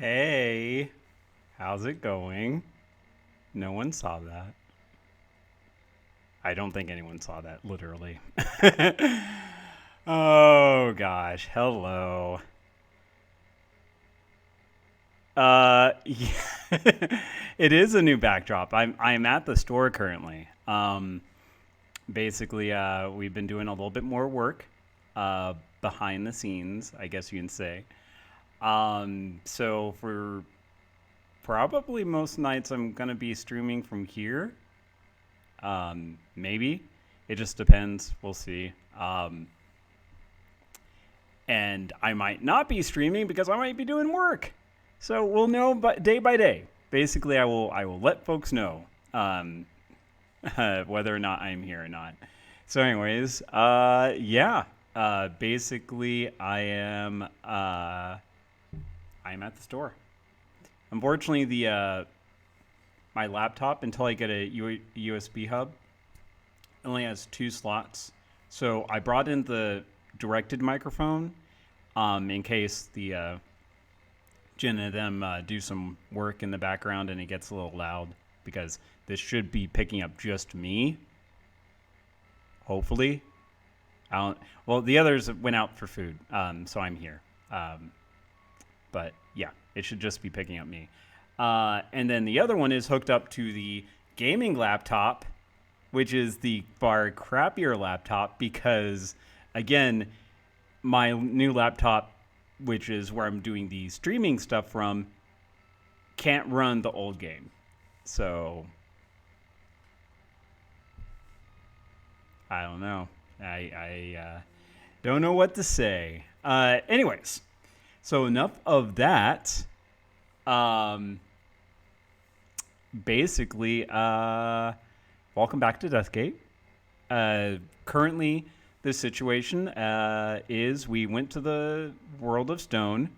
Hey, how's it going? No one saw that. I don't think anyone saw that, literally. Oh gosh, hello. Yeah, it is a new backdrop. I'm at the store currently. Basically, we've been doing a little bit more work, behind the scenes, I guess you can say. So for probably most nights, I'm gonna be streaming from here. Maybe. It just depends. We'll see. And I might not be streaming because I might be doing work. So we'll know day by day. Basically, I will let folks know whether or not I'm here or not. So, anyways, yeah. Basically, I'm at the store. Unfortunately, the my laptop, until I get a USB hub, only has two slots. So I brought in the directed microphone, in case the Jen and them do some work in the background and it gets a little loud, because this should be picking up just me. Hopefully. Well, the others went out for food, so I'm here. But yeah, it should just be picking up me. And then the other one is hooked up to the gaming laptop, which is the far crappier laptop because, again, my new laptop, which is where I'm doing the streaming stuff from, can't run the old game. So, I don't know. I don't know what to say. Anyways, so enough of that. Basically, welcome back to Deathgate. Currently, the situation is we went to the world of stone.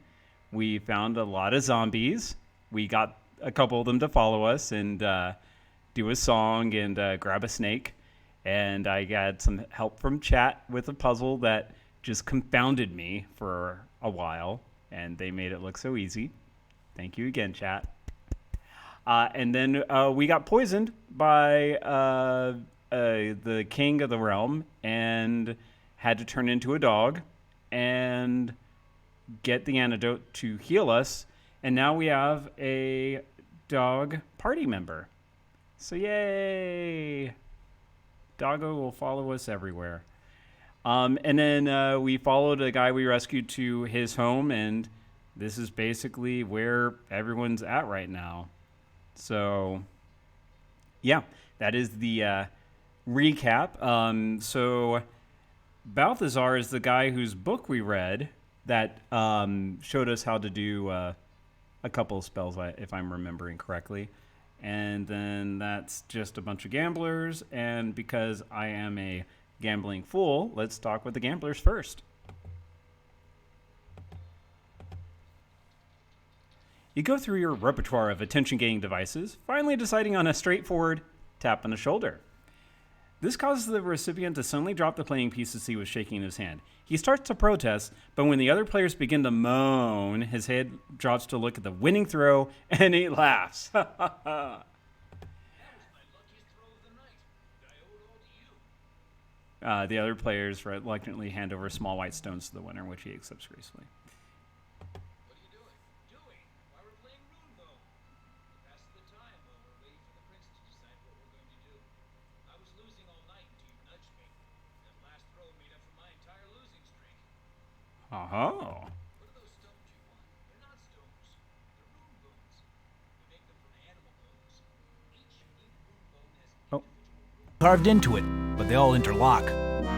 We found a lot of zombies. We got a couple of them to follow us and do a song and grab a snake. And I got some help from chat with a puzzle that just confounded me for a while. And they made it look so easy. Thank you again, chat. And then we got poisoned by the king of the realm and had to turn into a dog and get the antidote to heal us. And now we have a dog party member. So yay! Doggo will follow us everywhere. And then we followed a guy we rescued to his home, and this is basically where everyone's at right now. So, yeah, that is the recap. So, Balthazar is the guy whose book we read that showed us how to do a couple of spells, if I'm remembering correctly. And then that's just a bunch of gamblers. And because I am a gambling fool, let's talk with the gamblers first. You go through your repertoire of attention-getting devices, finally deciding on a straightforward tap on the shoulder. This causes the recipient to suddenly drop the playing piece as he was shaking in his hand. He starts to protest, but when the other players begin to moan, his head drops to look at the winning throw, and he laughs. The other players reluctantly hand over small white stones to the winner, which he accepts gracefully. Oh. Carved into it, but they all interlock.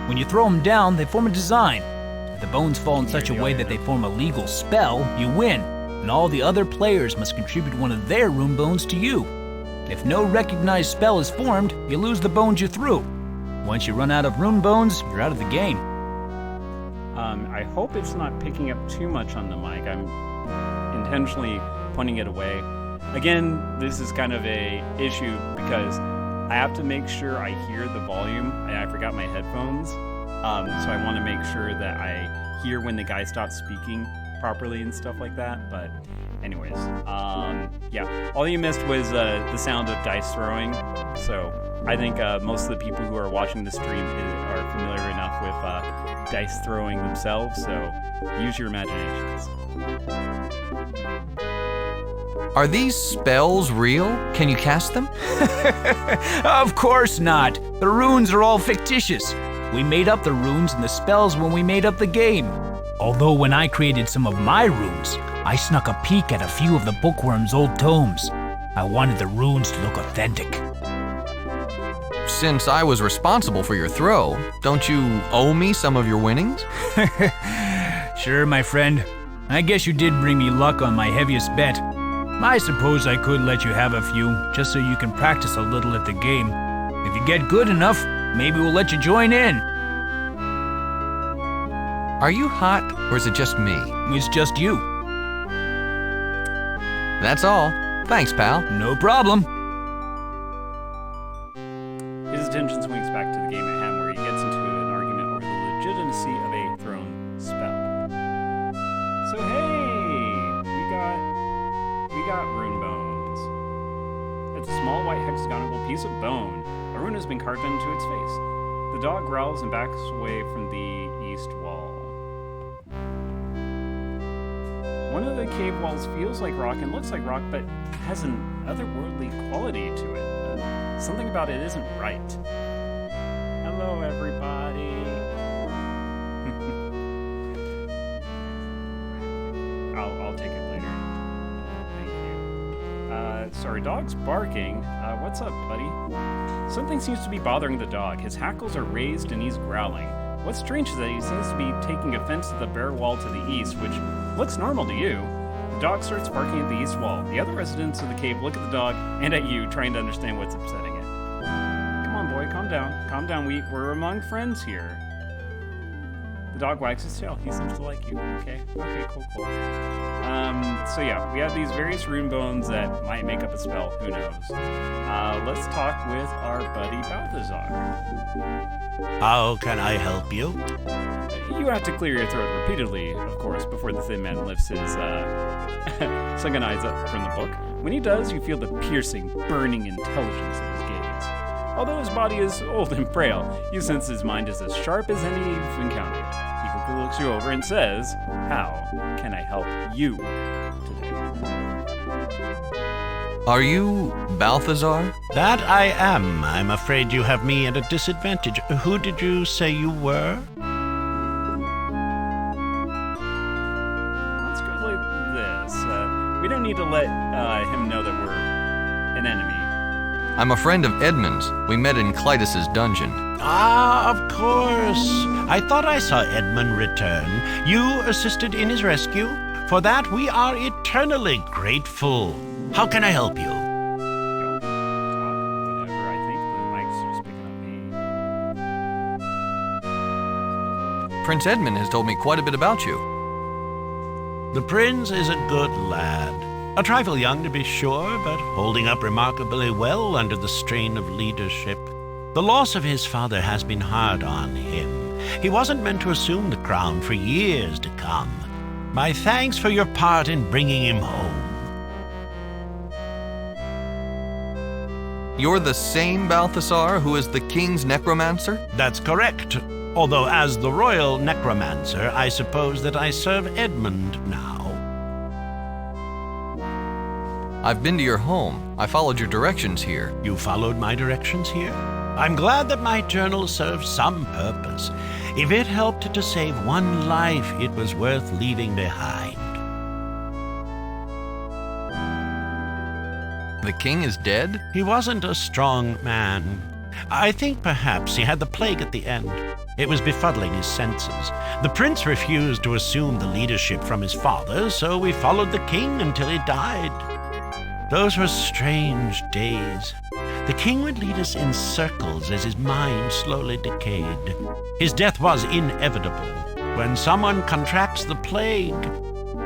When you throw them down, they form a design. If the bones fall in such a way that they form a legal spell, you win, and all the other players must contribute one of their rune bones to you. If no recognized spell is formed, you lose the bones you threw. Once you run out of rune bones, you're out of the game. I hope it's not picking up too much on the mic. I'm intentionally pointing it away. Again, this is kind of a issue because I have to make sure I hear the volume, and I forgot my headphones. So I want to make sure that I hear when the guy stops speaking properly and stuff like that. But anyways, yeah, all you missed was the sound of dice throwing. So I think most of the people who are watching the stream are familiar enough with dice throwing themselves. So use your imaginations. Are these spells real? Can you cast them? Of course not. The runes are all fictitious. We made up the runes and the spells when we made up the game. Although when I created some of my runes, I snuck a peek at a few of the bookworm's old tomes. I wanted the runes to look authentic. Since I was responsible for your throw, don't you owe me some of your winnings? Sure, my friend. I guess you did bring me luck on my heaviest bet. I suppose I could let you have a few, just so you can practice a little at the game. If you get good enough, maybe we'll let you join in. Are you hot, or is it just me? It's just you. That's all. Thanks, pal. No problem. His attention swings back to the game at hand, where he gets into an argument over the legitimacy of a thrown spell. So hey, we got rune bones. It's a small white hexagonal piece of bone. A rune has been carved into its face. The dog growls and backs away from the east wall. One of the cave walls feels like rock and looks like rock, but has an otherworldly quality to it. Something about it isn't right. Hello, everybody. I'll take it later. Thank you. Sorry, dog's barking. What's up, buddy? Something seems to be bothering the dog. His hackles are raised and he's growling. What's strange is that he seems to be taking offense to the bare wall to the east, which looks normal to you. The dog starts barking at the east wall. The other residents of the cave look at the dog and at you, trying to understand what's upsetting it. Come on, boy, calm down. Calm down, we're among friends here. The dog wags his tail. He seems to like you. Okay, cool. So yeah, we have these various rune bones that might make up a spell. Who knows? Let's talk with our buddy Balthazar. How can I help you? You have to clear your throat repeatedly, of course, before the Thin Man lifts his sunken eyes up from the book. When he does, you feel the piercing, burning intelligence of his gaze. Although his body is old and frail, you sense his mind is as sharp as any you've encountered. He quickly looks you over and says, "How can I help you today?" Are you Balthazar? That I am. I'm afraid you have me at a disadvantage. Who did you say you were? Let's go like this. We don't need to let him know that we're an enemy. I'm a friend of Edmund's. We met in Clytus's dungeon. Ah, of course. I thought I saw Edmund return. You assisted in his rescue. For that, we are eternally grateful. How can I help you? Yo, talk whatever. I think the mic's just picking up me. Prince Edmund has told me quite a bit about you. The prince is a good lad. A trifle young, to be sure, but holding up remarkably well under the strain of leadership. The loss of his father has been hard on him. He wasn't meant to assume the crown for years to come. My thanks for your part in bringing him home. You're the same Balthazar who is the king's necromancer? That's correct. Although as the royal necromancer, I suppose that I serve Edmund now. I've been to your home. I followed your directions here. You followed my directions here? I'm glad that my journal served some purpose. If it helped to save one life, it was worth leaving behind. The king is dead? He wasn't a strong man. I think perhaps he had the plague at the end. It was befuddling his senses. The prince refused to assume the leadership from his father, so we followed the king until he died. Those were strange days. The king would lead us in circles as his mind slowly decayed. His death was inevitable. When someone contracts the plague,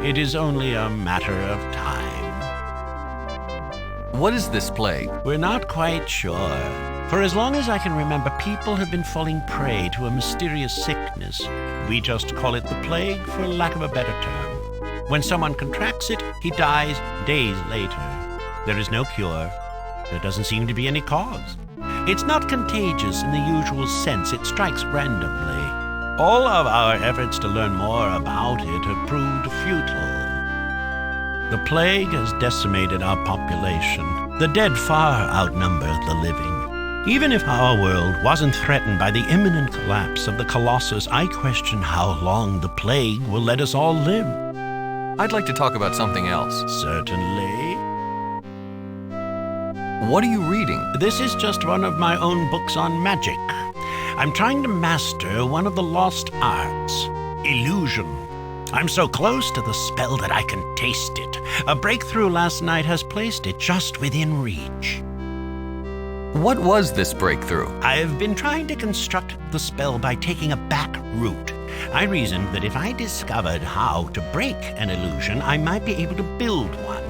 it is only a matter of time. What is this plague? We're not quite sure. For as long as I can remember, people have been falling prey to a mysterious sickness. We just call it the plague for lack of a better term. When someone contracts it, he dies days later. There is no cure. There doesn't seem to be any cause. It's not contagious in the usual sense. It strikes randomly. All of our efforts to learn more about it have proved futile. The plague has decimated our population. The dead far outnumber the living. Even if our world wasn't threatened by the imminent collapse of the Colossus, I question how long the plague will let us all live. I'd like to talk about something else. Certainly. What are you reading? This is just one of my own books on magic. I'm trying to master one of the lost arts, illusion. I'm so close to the spell that I can taste it. A breakthrough last night has placed it just within reach. What was this breakthrough? I've been trying to construct the spell by taking a back route. I reasoned that if I discovered how to break an illusion, I might be able to build one.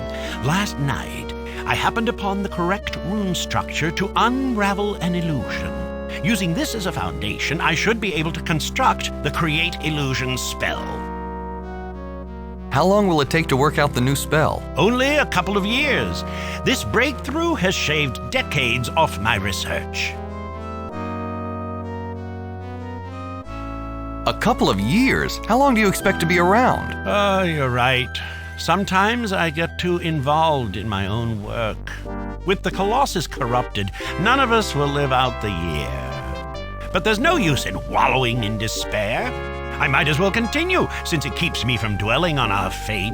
Last night, I happened upon the correct rune structure to unravel an illusion. Using this as a foundation, I should be able to construct the Create Illusion spell. How long will it take to work out the new spell? Only a couple of years. This breakthrough has shaved decades off my research. A couple of years? How long do you expect to be around? Oh, you're right. Sometimes I get too involved in my own work. With the Colossus corrupted, none of us will live out the year. But there's no use in wallowing in despair. I might as well continue, since it keeps me from dwelling on our fate.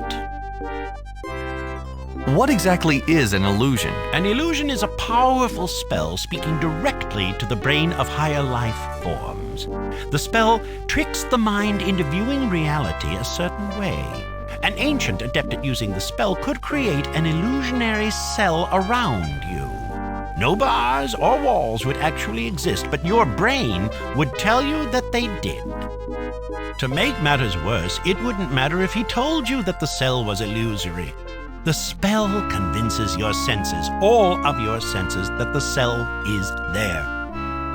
What exactly is an illusion? An illusion is a powerful spell speaking directly to the brain of higher life forms. The spell tricks the mind into viewing reality a certain way. An ancient adept at using the spell could create an illusionary cell around you. No bars or walls would actually exist, but your brain would tell you that they did. To make matters worse, it wouldn't matter if he told you that the cell was illusory. The spell convinces your senses, all of your senses, that the cell is there.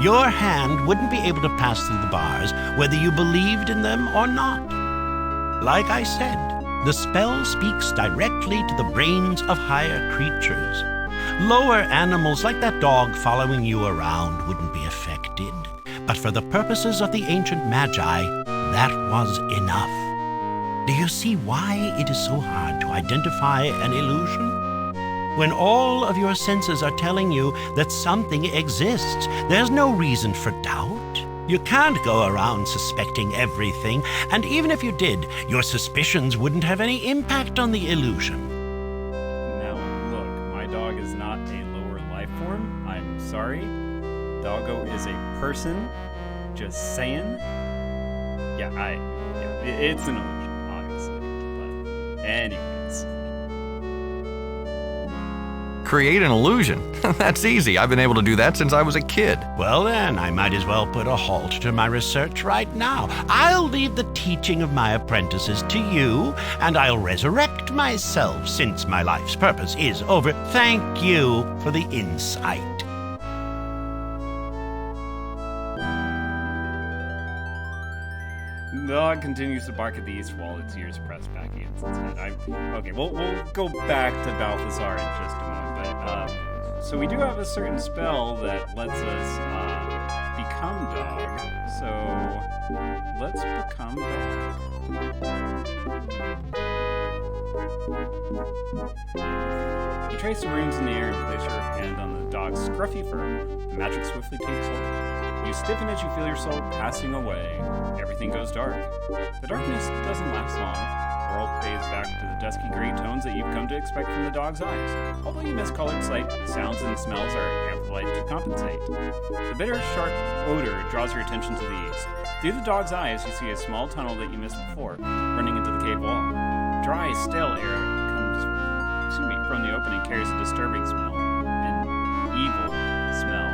Your hand wouldn't be able to pass through the bars, whether you believed in them or not. Like I said, the spell speaks directly to the brains of higher creatures. Lower animals like that dog following you around wouldn't be affected. But for the purposes of the ancient magi, that was enough. Do you see why it is so hard to identify an illusion? When all of your senses are telling you that something exists, there's no reason for doubt. You can't go around suspecting everything, and even if you did, your suspicions wouldn't have any impact on the illusion. Now, look, my dog is not a lower life form. I'm sorry. Doggo is a person. Just saying. It's an illusion, obviously. But anyways. Create an illusion? That's easy. I've been able to do that since I was a kid. Well then, I might as well put a halt to my research right now. I'll leave the teaching of my apprentices to you, and I'll resurrect myself since my life's purpose is over. Thank you for the insight. The dog continues to bark at the east while its ears press back against its head. Okay, we'll go back to Balthazar in just a moment. But, so we do have a certain spell that lets us become dog. So let's become dog. You trace the runes in the air and place your hand on the dog's scruffy fur. The magic swiftly takes hold. You stiffen as you feel your soul passing away. Everything goes dark. The darkness doesn't last long. The world fades back to the dusky gray tones that you've come to expect from the dog's eyes. Although you miss colored sight, sounds and smells are amplified to compensate. The bitter, sharp odor draws your attention to the east. Through the dog's eyes, you see a small tunnel that you missed before, running into the cave wall. Dry, stale air comes from the opening, carries a disturbing smell, an evil smell.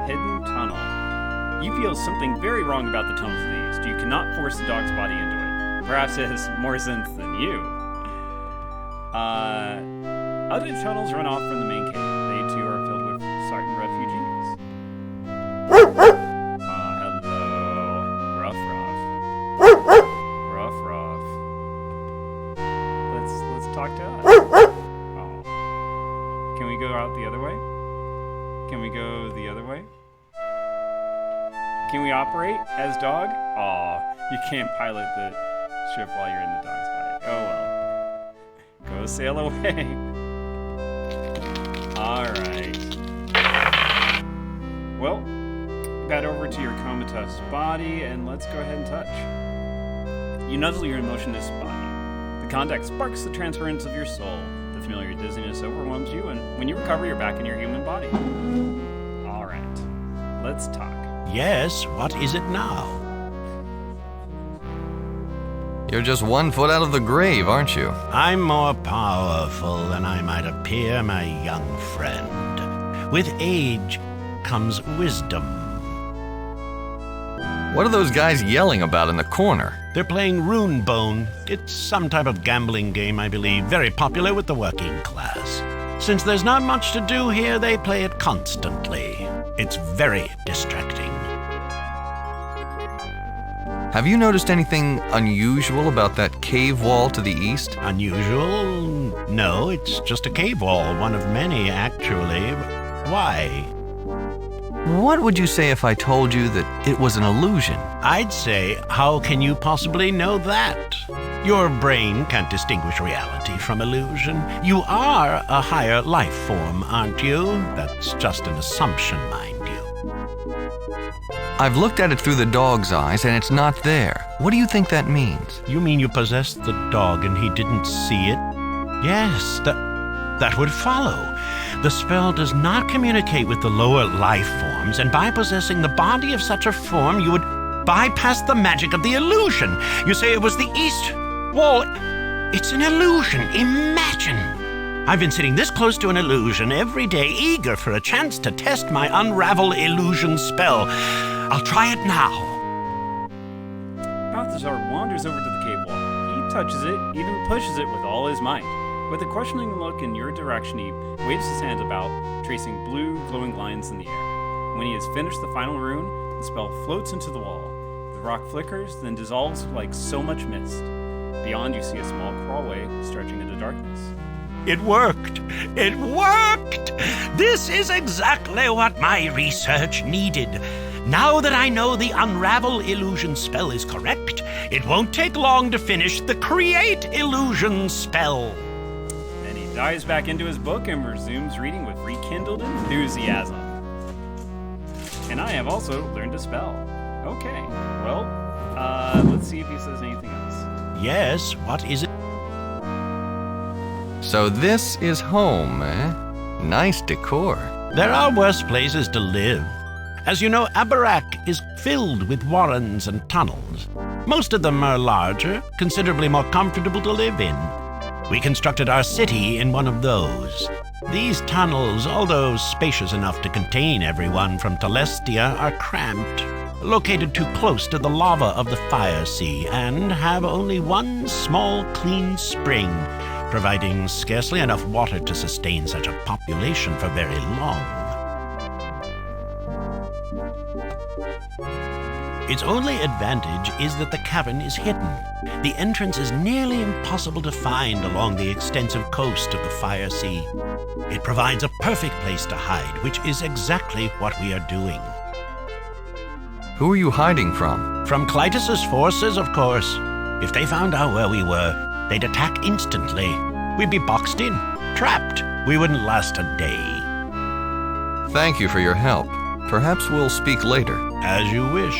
Hidden tunnel. You feel something very wrong about the tunnel to the east. You cannot force the dog's body into it. Perhaps it has more sense than you. Other tunnels run off from the main cave. They too are filled with certain refugees. Hello, Ruff Ruff. Can we go the other way? Can we operate as dog? Aw, you can't pilot the ship while you're in the dog's body. Oh well. Go sail away. Alright. Well, got over to your comatose body, and let's go ahead and touch. You nuzzle your emotionless body. The contact sparks the transference of your soul. The familiar dizziness overwhelms you, and when you recover, you're back in your human body. Alright, let's talk. Yes, what is it now? You're just 1 foot out of the grave, aren't you? I'm more powerful than I might appear, my young friend. With age comes wisdom. What are those guys yelling about in the corner? They're playing Rune Bone. It's some type of gambling game, I believe, very popular with the working class. Since there's not much to do here, they play it constantly. It's very distracting. Have you noticed anything unusual about that cave wall to the east? Unusual? No, it's just a cave wall, one of many, actually. Why? What would you say if I told you that it was an illusion? I'd say, how can you possibly know that? Your brain can't distinguish reality from illusion. You are a higher life form, aren't you? That's just an assumption, mind you. I've looked at it through the dog's eyes, and it's not there. What do you think that means? You mean you possessed the dog and he didn't see it? Yes, that would follow. The spell does not communicate with the lower life forms, and by possessing the body of such a form, you would bypass the magic of the illusion. You say it was the east wall. It's an illusion. Imagine. I've been sitting this close to an illusion every day, eager for a chance to test my unravel illusion spell. I'll try it now. Balthazar wanders over to the cave wall. He touches it, even pushes it with all his might. With a questioning look in your direction, he waves his hand about, tracing blue, glowing lines in the air. When he has finished the final rune, the spell floats into the wall. The rock flickers, then dissolves like so much mist. Beyond, you see a small crawlway stretching into darkness. It worked! It worked! This is exactly what my research needed. Now that I know the Unravel Illusion spell is correct, it won't take long to finish the Create Illusion spell. Then he dives back into his book and resumes reading with rekindled enthusiasm. And I have also learned a spell. Okay, well, let's see if he says anything else. Yes, what is it? So this is home, eh? Nice decor. There are worse places to live. As you know, Abarak is filled with warrens and tunnels. Most of them are larger, considerably more comfortable to live in. We constructed our city in one of those. These tunnels, although spacious enough to contain everyone from Telestia, are cramped, located too close to the lava of the Fire Sea, and have only one small, clean spring, providing scarcely enough water to sustain such a population for very long. Its only advantage is that the cavern is hidden. The entrance is nearly impossible to find along the extensive coast of the Fire Sea. It provides a perfect place to hide, which is exactly what we are doing. Who are you hiding from? From Clytus's forces, of course. If they found out where we were, they'd attack instantly. We'd be boxed in, trapped. We wouldn't last a day. Thank you for your help. Perhaps we'll speak later. As you wish.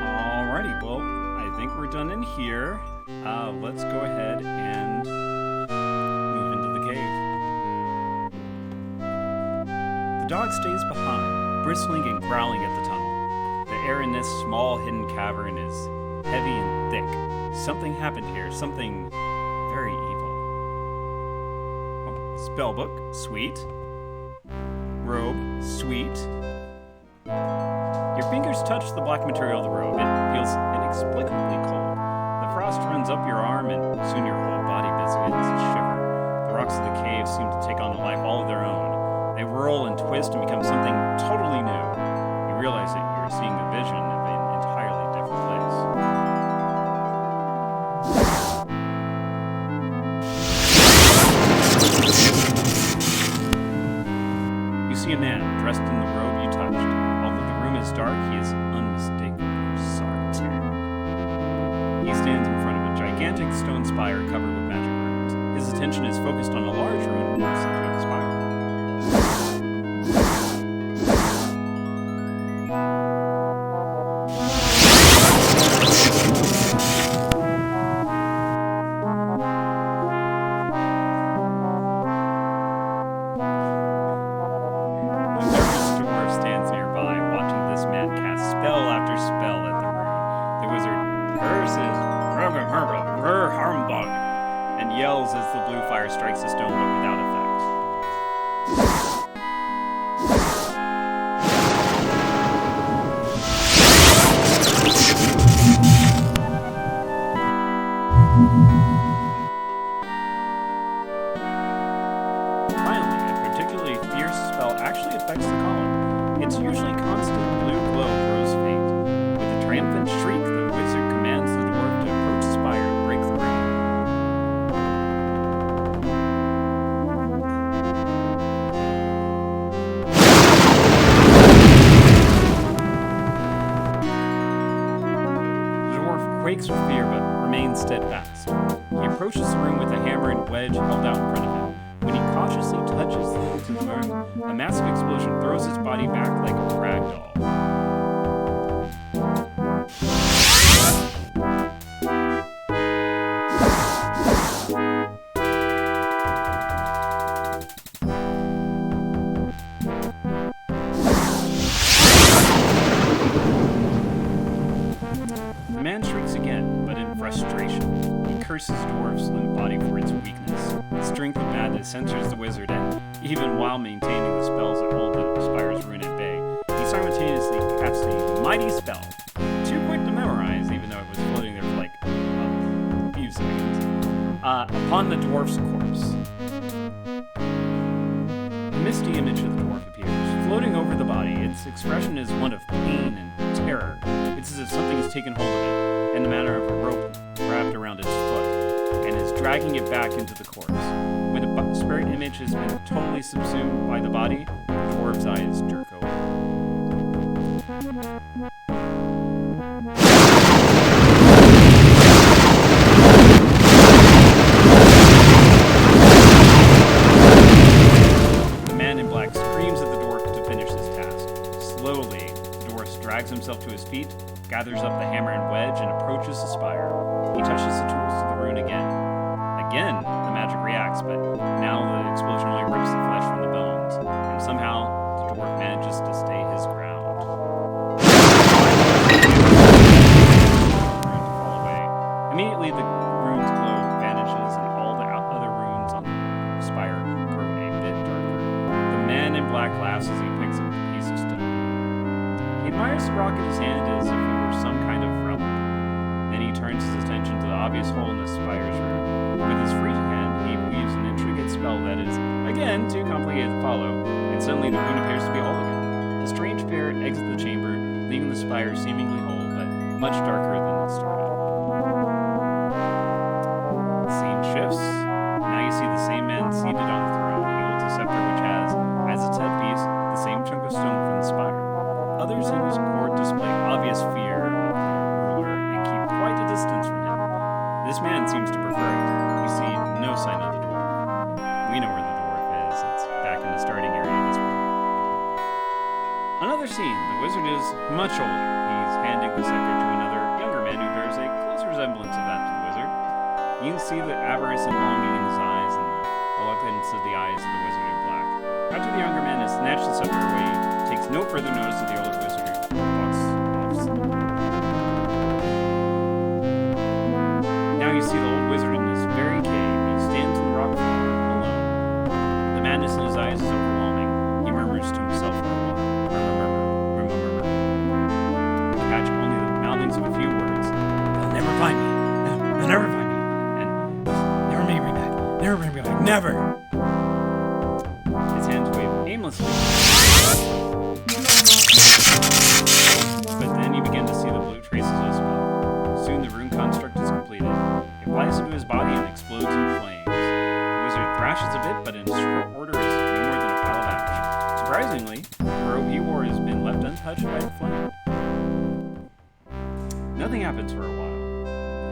Alrighty, well, I think we're done in here. Let's go ahead and move into the cave. The dog stays behind, bristling and growling at the tunnel. The air in this small hidden cavern is heavy and thick. Something happened here, something very evil. Oh, spellbook, sweet. Robe, sweet. Your fingers touch the black material of the robe. It feels inexplicably cold. The frost runs up your arm, and soon your whole body begins to shiver. The rocks of the cave seem to take on a life all of their own. They whirl and twist and become something totally new. You realize that you're seeing a vision of an entirely different place. a man dressed in the robe you touched. Although the room is dark, he is unmistakably Sartan. He stands in front of a gigantic stone spire covered with magic runes. His attention is focused on a large rune in the center of the spire. Yells as the blue fire strikes the stone, but without effect. Finally, a particularly fierce spell actually affects the column. Its usually constant blue glow grows faint. With a triumphant shriek, the wizard commands the dwarf to approach the spire and break the ring. Quakes with fear, but remains steadfast. He approaches the room with a hammer and wedge held out in front of him. When he cautiously touches the edge of the room, a massive explosion throws his body back like a rag doll. The man shrieks again, but in frustration. He curses Dwarf's limp body for its weakness. The strength of madness censors the wizard, and even while maintaining the spells that hold the spire's rune at bay, he simultaneously casts a mighty spell. Too quick to memorize, even though it was floating there for like a few seconds. Upon the dwarf's corpse. A misty image of the dwarf appears, floating over the body. Its expression is one of pain and terror. It's as if something has taken hold of it, in the manner of a rope wrapped around its foot, and is dragging it back into the corpse. When the spirit image has been totally subsumed by the body, the dwarf's eyes jerk open. The man in black screams at the dwarf to finish his task. Slowly, the dwarf drags himself to his feet, gathers up the hammer and wedge, and approaches the spire. He touches the tools to the rune again. Again, the magic reacts, but now the explosion only rips the flesh from the bones, and somehow the dwarf manages to stay his ground. Fall away. Immediately, the rune's glow vanishes, and all the other runes on the spire grow a bit darker. The man in black laughs as he picks up the piece of stone. He admires the rock in his hand as if it were some kind of relic. Then he turns his attention to the obvious hole in the spire's room. With his free hand, he weaves an intricate spell that is, again, too complicated to follow, and suddenly the rune appears to be whole again. The strange pair exit the chamber, leaving the spire seemingly whole, but much darker than it started. The scene shifts. Now you see the same man seated on the throne. He holds a scepter which has, as its headpiece, the same chunk of stone from the spire. Others in his court display obvious fear of the ruler and keep quite a distance from him. This man seems to prefer it. We see no sign of the dwarf. We know where the dwarf is. It's back in the starting area of this room. Another scene. The wizard is much older. He's handing the scepter to another younger man who bears a close resemblance of that to the wizard. You can see the avarice and longing in his eyes and the reluctance of the eyes of the wizard in black. After the younger man has snatched the scepter away, he takes no further notice of the older wizard who walks off. Now you see the old wizard in his very cave. He stands on the rock floor, alone. The madness in his eyes is overwhelming. He murmurs to himself for a while. Remember. You catch only the mouthings of a few words. They'll never find me. They'll never find me. And never bring me back. Never bring me back. Never. His hands wave aimlessly. But then you begin to see the blue traces of his spell. Soon the rune construct is completed. It flies into his body and explodes in flames. The wizard thrashes a bit, but in short order is no more than a pile of ash. Surprisingly, the robe he wore has been left untouched by the flame. Nothing happens for a while.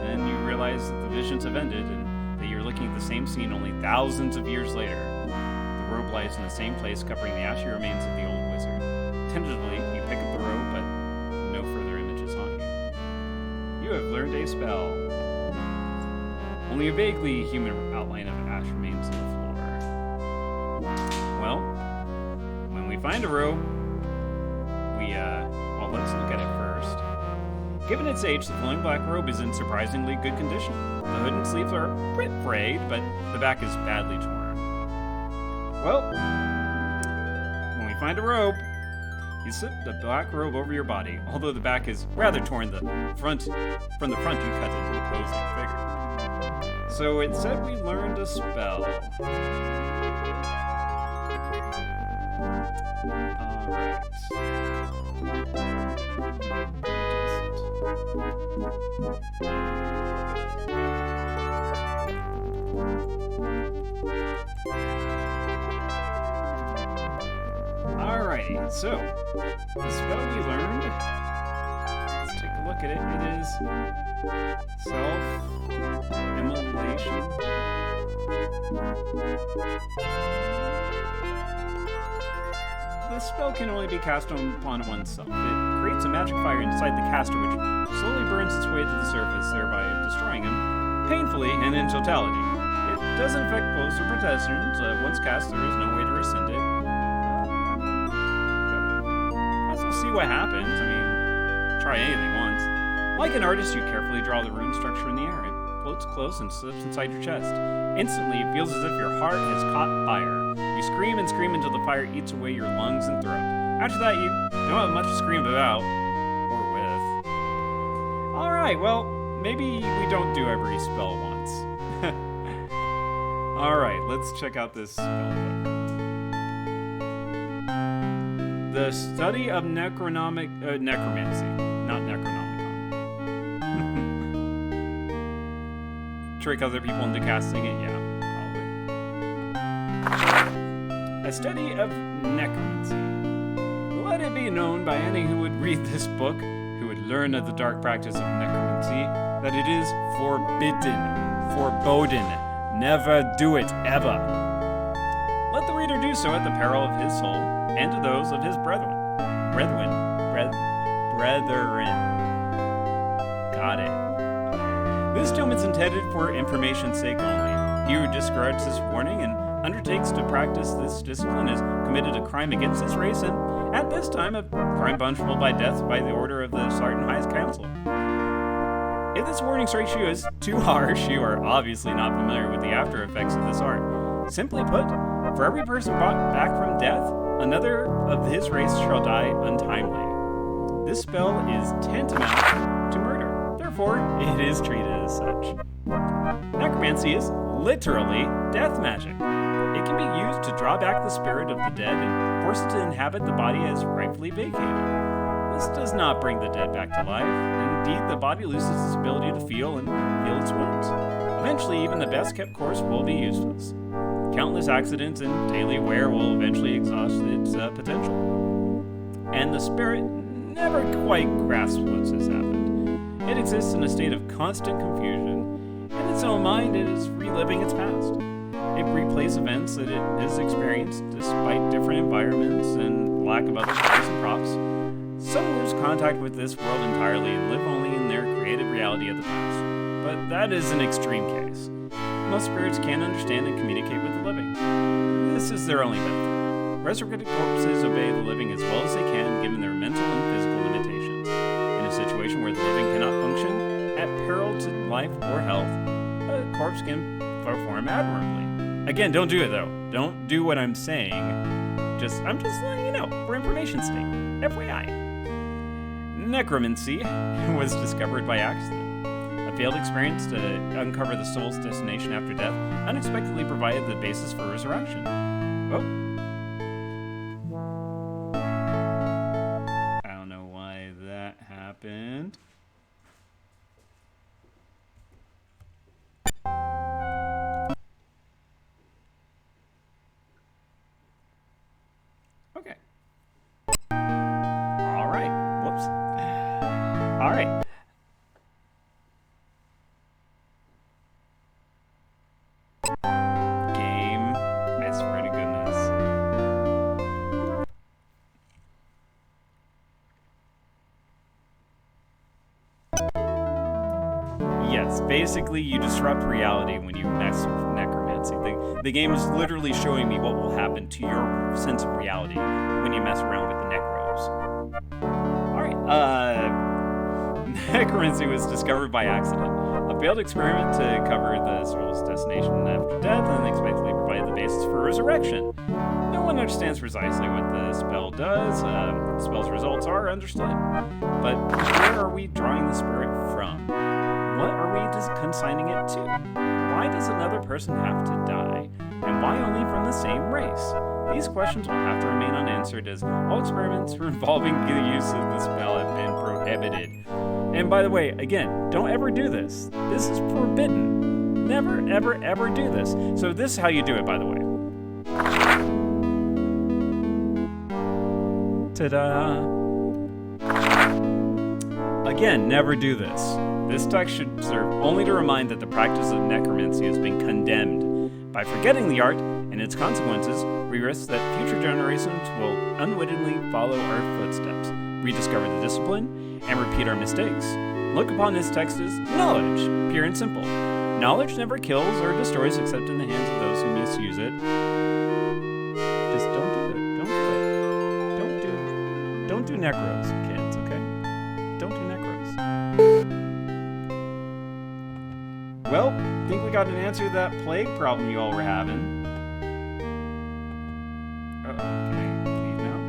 Then you realize that the visions have ended and that you're looking at the same scene only thousands of years later. The robe lies in the same place, covering the ashy remains of the old wizard. Tentatively, you pick up the robe, but no further images on you. You have learned a spell. Only a vaguely human outline of ash remains on the floor. Well, when we find a robe, well, let's look at it first. Given its age, the flowing black robe is in surprisingly good condition. The hood and sleeves are a bit frayed, but the back is badly torn. Well, when we find a robe, you slip the black robe over your body, although the back is rather torn. From the front, you cut it into a posing figure. So it said we learned a spell. Alright. Alrighty, so the spell we learned, let's take a look at it. It is self-immolation. The spell can only be cast upon oneself. It creates a magic fire inside the caster which slowly burns its way to the surface, thereby destroying him painfully and in totality. It doesn't affect closer protections. Once cast, there is no way to rescind it. We'll see what happens. I mean, try anything once. Like an artist, you carefully draw the rune structure in the air. It floats close and slips inside your chest. Instantly, it feels as if your heart has caught fire. You scream and scream until the fire eats away your lungs and throat. After that, you don't have much to scream about. Or with. Alright, well, maybe we don't do every spell once. Alright, let's check out this spell book. The study of necromancy, not Necronomicon. Trick other people into casting it, yeah, probably. A study of necromancy. Let it be known by any who would read this book, who would learn of the dark practice of necromancy, that it is forbidden, forebodden. Never do it, ever. Let the reader do so at the peril of his soul, and to those of his brethren. Got it. This tome is intended for information's sake only. He who disregards this warning and undertakes to practice this discipline has committed a crime against his race, and at this time a crime punishable by death by the order of the Sergeant Highest Council. If this warning strikes you as too harsh, you are obviously not familiar with the after effects of this art. Simply put, for every person brought back from death, another of his race shall die untimely. This spell is tantamount to murder. Therefore, it is treated as such. Necromancy is literally death magic. It can be used to draw back the spirit of the dead and force it to inhabit the body as rightfully vacated. This does not bring the dead back to life. Indeed, the body loses its ability to feel and heal its wounds. Eventually, even the best kept course will be useless. Countless accidents and daily wear will eventually exhaust its potential. And the spirit never quite grasps what has happened. It exists in a state of constant confusion. In its own mind, it is reliving its past. It replays events that it has experienced despite different environments and lack of other tools and props. Some lose contact with this world entirely and live only in their created reality of the past. But that is an extreme case. Most spirits can understand and communicate with the living. This is their only benefit. Resurrected corpses obey the living as well as they can given their mental and physical limitations. In a situation where the living cannot function, at peril to life or health, a corpse can perform admirably. Again, don't do it though. Don't do what I'm saying. I'm just letting you know, for information's sake. FYI. Necromancy was discovered by accident. A failed experience to uncover the soul's destination after death unexpectedly provided the basis for resurrection. Oh. I don't know why that happened. Okay. Yes, basically you disrupt reality when you mess with necromancy. The game is literally showing me what will happen to your sense of reality when you mess around with the necros. Alright, necromancy was discovered by accident. A failed experiment to cover the soul's destination after death unexpectedly provided the basis for resurrection. No one understands precisely what the spell does. The spell's results are understood. But where are we drawing the spirit from? What are we consigning it to? Why does another person have to die? And why only from the same race? These questions will have to remain unanswered as all experiments involving the use of the spell have been prohibited. And by the way, again, don't ever do this. This is forbidden. Never, ever, ever do this. So this is how you do it, by the way. Ta-da! Again, never do this. This text should serve only to remind that the practice of necromancy has been condemned. By forgetting the art and its consequences, we risk that future generations will unwittingly follow our footsteps, rediscover the discipline, and repeat our mistakes. Look upon this text as knowledge, pure and simple. Knowledge never kills or destroys except in the hands of those who misuse it. Just don't do it. Don't do it. Don't do necros, kids, okay? Don't do necros. Well, I think we got an answer to that plague problem you all were having. Uh-oh, can I leave now?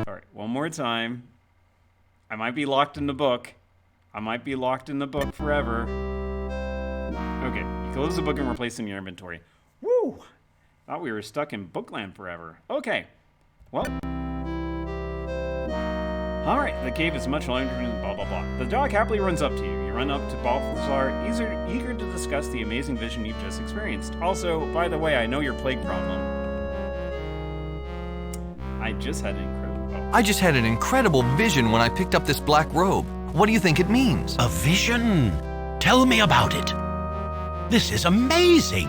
Uh-oh. Alright, one more time. I might be locked in the book. I might be locked in the book forever. Okay, you close the book and replace it in your inventory. Woo! Thought we were stuck in bookland forever. Okay, well... Alright, the cave is much larger than blah blah blah. The dog happily runs up to you. You run up to Balthazar, eager to discuss the amazing vision you've just experienced. Also, by the way, I know your plague problem. I just had an incredible vision when I picked up this black robe. What do you think it means? A vision? Tell me about it. This is amazing.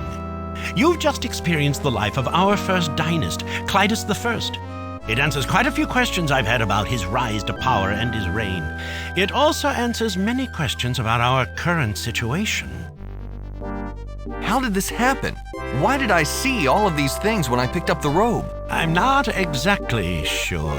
You've just experienced the life of our first dynast, Clitus I. It answers quite a few questions I've had about his rise to power and his reign. It also answers many questions about our current situation. How did this happen? Why did I see all of these things when I picked up the robe? I'm not exactly sure.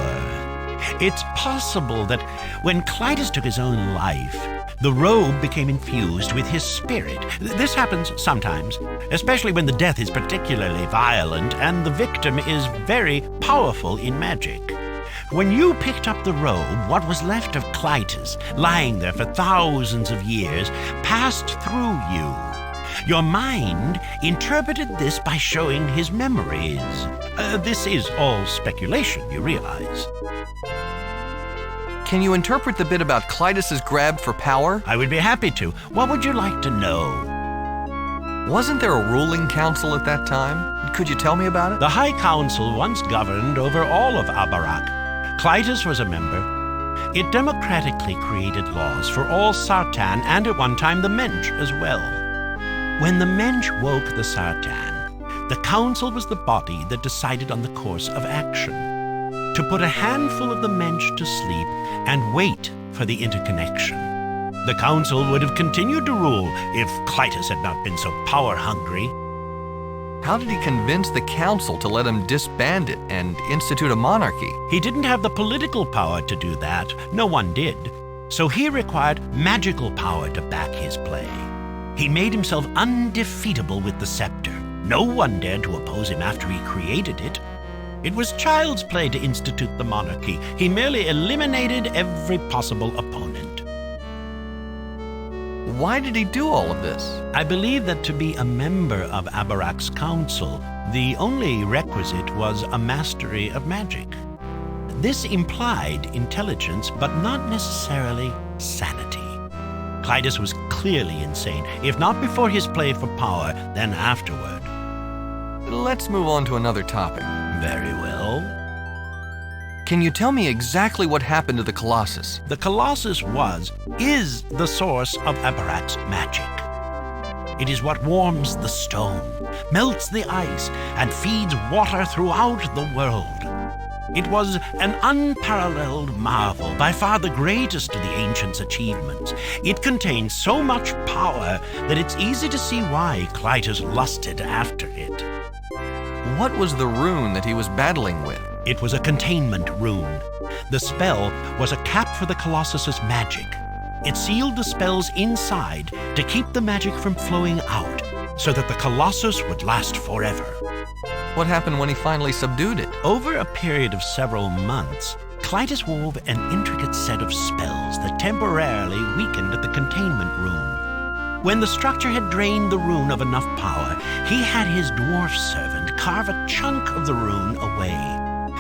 It's possible that when Clitus took his own life, the robe became infused with his spirit. This happens sometimes, especially when the death is particularly violent and the victim is very powerful in magic. When you picked up the robe, what was left of Clitus, lying there for thousands of years, passed through you. Your mind interpreted this by showing his memories. This is all speculation, you realize. Can you interpret the bit about Clitus's grab for power? I would be happy to. What would you like to know? Wasn't there a ruling council at that time? Could you tell me about it? The High Council once governed over all of Abarak. Clitus was a member. It democratically created laws for all Sartan and at one time the Mensch as well. When the Mensch woke the Sartan, the council was the body that decided on the course of action. To put a handful of the Mensch to sleep and wait for the interconnection. The council would have continued to rule if Clitus had not been so power-hungry. How did he convince the council to let him disband it and institute a monarchy? He didn't have the political power to do that. No one did. So he required magical power to back his play. He made himself undefeatable with the scepter. No one dared to oppose him after he created it. It was child's play to institute the monarchy. He merely eliminated every possible opponent. Why did he do all of this? I believe that to be a member of Abarak's council, the only requisite was a mastery of magic. This implied intelligence, but not necessarily sanity. Clitus was clearly insane, if not before his play for power, then afterward. Let's move on to another topic. Very well. Can you tell me exactly what happened to the Colossus? The Colossus is the source of Abarak's magic. It is what warms the stone, melts the ice, and feeds water throughout the world. It was an unparalleled marvel, by far the greatest of the ancients' achievements. It contained so much power that it's easy to see why Clytus lusted after it. What was the rune that he was battling with? It was a containment rune. The spell was a cap for the Colossus's magic. It sealed the spells inside to keep the magic from flowing out, so that the Colossus would last forever. What happened when he finally subdued it? Over a period of several months, Clytus wove an intricate set of spells that temporarily weakened the containment rune. When the structure had drained the rune of enough power, he had his dwarf servant carve a chunk of the rune away.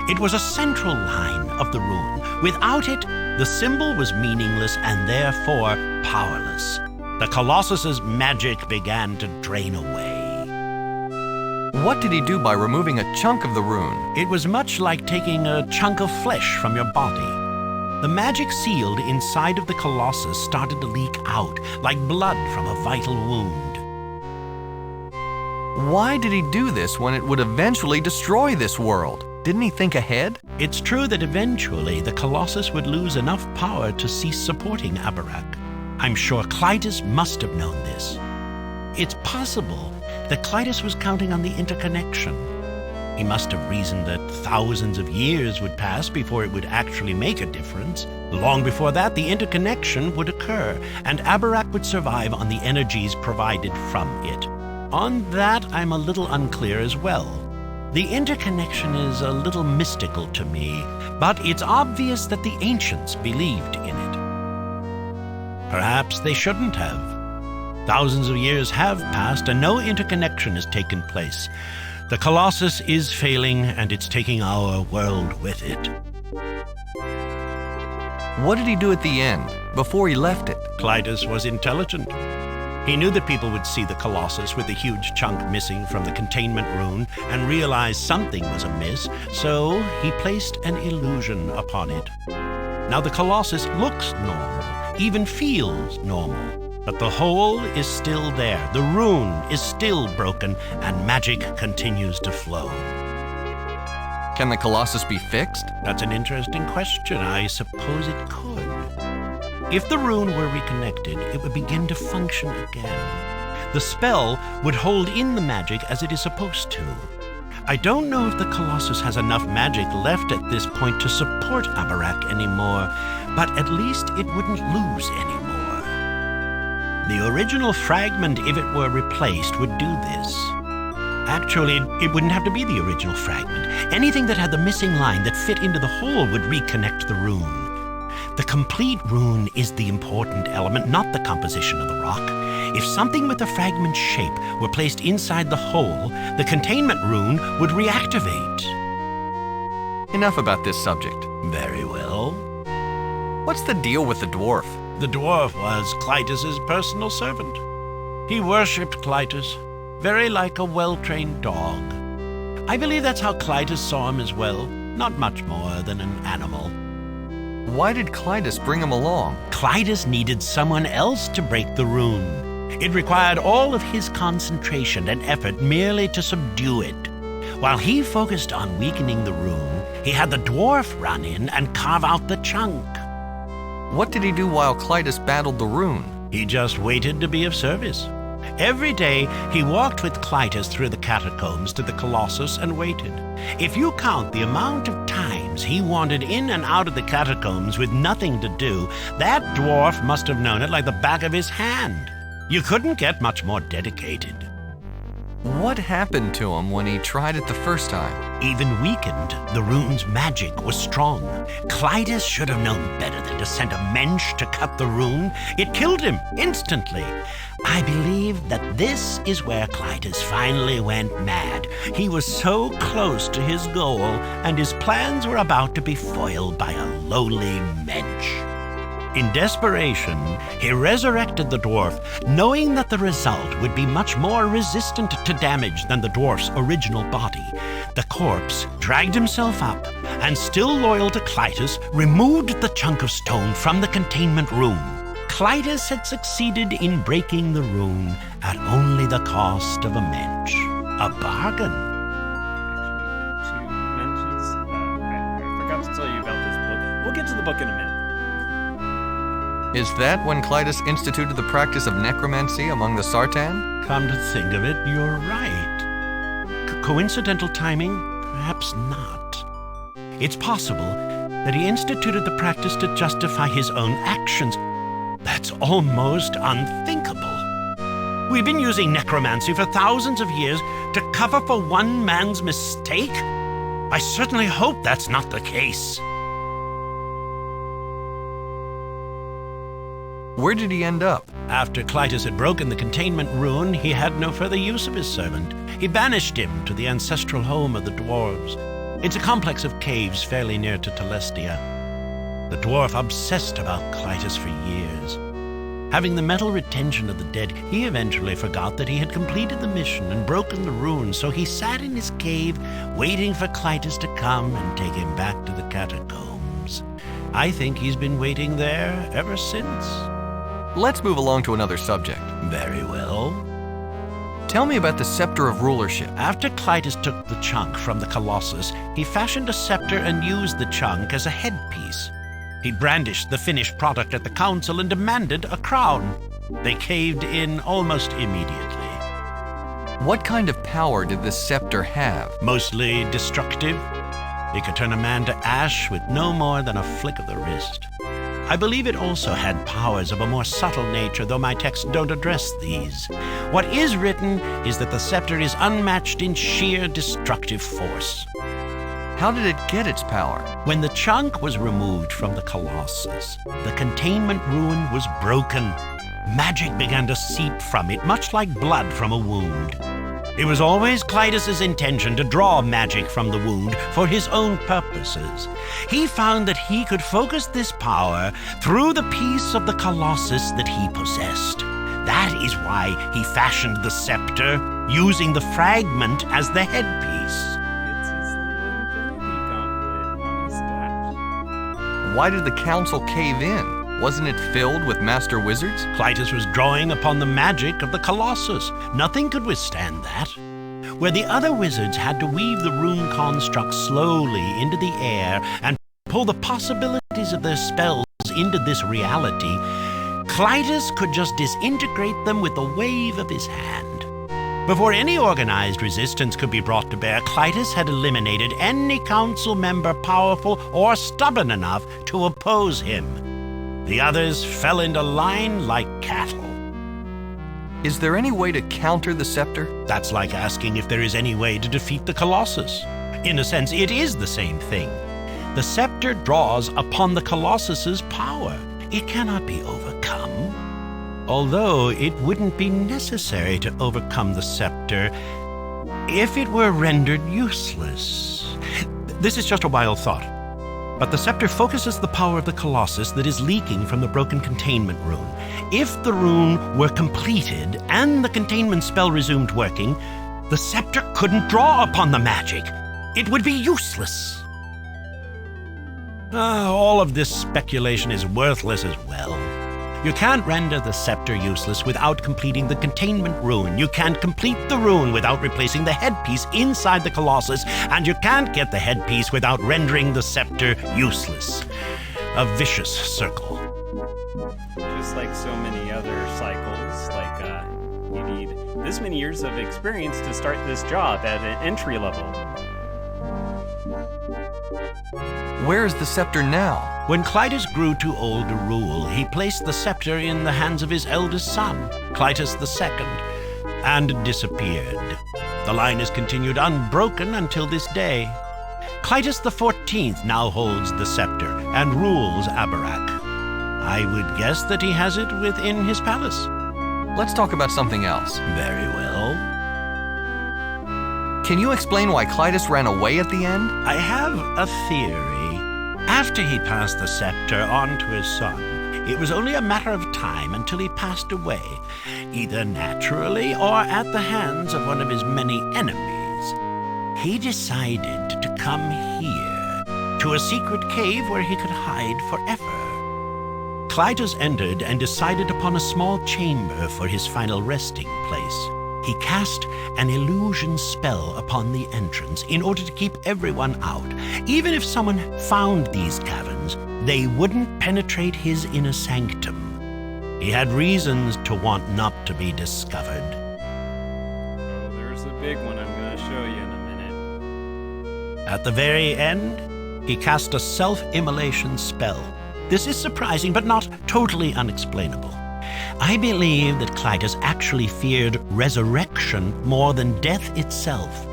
It was a central line of the rune. Without it, the symbol was meaningless and therefore powerless. The Colossus's magic began to drain away. What did he do by removing a chunk of the rune? It was much like taking a chunk of flesh from your body. The magic sealed inside of the Colossus started to leak out, like blood from a vital wound. Why did he do this when it would eventually destroy this world? Didn't he think ahead? It's true that eventually the Colossus would lose enough power to cease supporting Abarak. I'm sure Clytus must have known this. It's possible that Clytus was counting on the interconnection. He must have reasoned that thousands of years would pass before it would actually make a difference. Long before that, the interconnection would occur, and Abarak would survive on the energies provided from it. On that, I'm a little unclear as well. The interconnection is a little mystical to me, but it's obvious that the ancients believed in it. Perhaps they shouldn't have. Thousands of years have passed and no interconnection has taken place. The Colossus is failing and it's taking our world with it. What did he do at the end, before he left it? Clytus was intelligent. He knew that people would see the Colossus with a huge chunk missing from the containment rune and realize something was amiss, so he placed an illusion upon it. Now the Colossus looks normal, even feels normal. But the hole is still there, the rune is still broken, and magic continues to flow. Can the Colossus be fixed? That's an interesting question. I suppose it could. If the rune were reconnected, it would begin to function again. The spell would hold in the magic as it is supposed to. I don't know if the Colossus has enough magic left at this point to support Abarak anymore, but at least it wouldn't lose anymore. The original fragment, if it were replaced, would do this. Actually, it wouldn't have to be the original fragment. Anything that had the missing line that fit into the hole would reconnect the rune. The complete rune is the important element, not the composition of the rock. If something with the fragment shape were placed inside the hole, the containment rune would reactivate. Enough about this subject. Very well. What's the deal with the dwarf? The dwarf was Clytus's personal servant. He worshipped Clytus, very like a well-trained dog. I believe that's how Clytus saw him as well, not much more than an animal. Why did Clytus bring him along? Clytus needed someone else to break the rune. It required all of his concentration and effort merely to subdue it. While he focused on weakening the rune, he had the dwarf run in and carve out the chunk. What did he do while Clytus battled the rune? He just waited to be of service. Every day, he walked with Clytus through the catacombs to the Colossus and waited. If you count the amount of times he wandered in and out of the catacombs with nothing to do, that dwarf must have known it like the back of his hand. You couldn't get much more dedicated. What happened to him when he tried it the first time? Even weakened, the rune's magic was strong. Clytus should have known better than to send a mensch to cut the rune. It killed him instantly. I believe that this is where Clytus finally went mad. He was so close to his goal, and his plans were about to be foiled by a lowly mensch. In desperation, he resurrected the dwarf, knowing that the result would be much more resistant to damage than the dwarf's original body. The corpse dragged himself up, and still loyal to Clytus, removed the chunk of stone from the containment rune. Clytus had succeeded in breaking the rune at only the cost of a mensch. A bargain. get to the book in a minute. Is that when Clytus instituted the practice of necromancy among the Sartan? Come to think of it, you're right. Coincidental timing? Perhaps not. It's possible that he instituted the practice to justify his own actions. That's almost unthinkable. We've been using necromancy for thousands of years to cover for one man's mistake? I certainly hope that's not the case. Where did he end up? After Clytus had broken the containment rune, he had no further use of his servant. He banished him to the ancestral home of the dwarves. It's a complex of caves fairly near to Telestia. The dwarf obsessed about Clytus for years. Having the metal retention of the dead, he eventually forgot that he had completed the mission and broken the rune, so he sat in his cave waiting for Clytus to come and take him back to the catacombs. I think he's been waiting there ever since. Let's move along to another subject. Very well. Tell me about the Scepter of Rulership. After Clytus took the chunk from the Colossus, he fashioned a scepter and used the chunk as a headpiece. He brandished the finished product at the council and demanded a crown. They caved in almost immediately. What kind of power did this scepter have? Mostly destructive. It could turn a man to ash with no more than a flick of the wrist. I believe it also had powers of a more subtle nature, though my texts don't address these. What is written is that the scepter is unmatched in sheer destructive force. How did it get its power? When the chunk was removed from the Colossus, the containment rune was broken. Magic began to seep from it, much like blood from a wound. It was always Clytus's intention to draw magic from the wound for his own purposes. He found that he could focus this power through the piece of the Colossus that he possessed. That is why he fashioned the scepter, using the fragment as the headpiece. It's his little infinity gauntlet on his staff. Why did the council cave in? Wasn't it filled with master wizards? Clytus was drawing upon the magic of the Colossus. Nothing could withstand that. Where the other wizards had to weave the rune construct slowly into the air and pull the possibilities of their spells into this reality, Clytus could just disintegrate them with the wave of his hand. Before any organized resistance could be brought to bear, Clytus had eliminated any council member powerful or stubborn enough to oppose him. The others fell into line like cattle. Is there any way to counter the scepter? That's like asking if there is any way to defeat the Colossus. In a sense, it is the same thing. The scepter draws upon the Colossus's power. It cannot be overcome. Although it wouldn't be necessary to overcome the scepter if it were rendered useless. This is just a wild thought. But the scepter focuses the power of the Colossus that is leaking from the broken containment rune. If the rune were completed and the containment spell resumed working, the scepter couldn't draw upon the magic. It would be useless. All of this speculation is worthless as well. You can't render the scepter useless without completing the containment rune. You can't complete the rune without replacing the headpiece inside the Colossus, and you can't get the headpiece without rendering the scepter useless. A vicious circle. Just like so many other cycles, you need this many years of experience to start this job at an entry level. Where is the scepter now? When Clytus grew too old to rule, he placed the scepter in the hands of his eldest son, Clytus II, and disappeared. The line has continued unbroken until this day. Clytus XIV now holds the scepter and rules Abarak. I would guess that he has it within his palace. Let's talk about something else. Very well. Can you explain why Clytus ran away at the end? I have a theory. After he passed the scepter on to his son, it was only a matter of time until he passed away, either naturally or at the hands of one of his many enemies. He decided to come here, to a secret cave where he could hide forever. Clytus entered and decided upon a small chamber for his final resting place. He cast an illusion spell upon the entrance in order to keep everyone out. Even if someone found these caverns, they wouldn't penetrate his inner sanctum. He had reasons to want not to be discovered. Oh, there's a big one I'm going to show you in a minute. At the very end, he cast a self-immolation spell. This is surprising, but not totally unexplainable. I believe that Clytus actually feared resurrection more than death itself.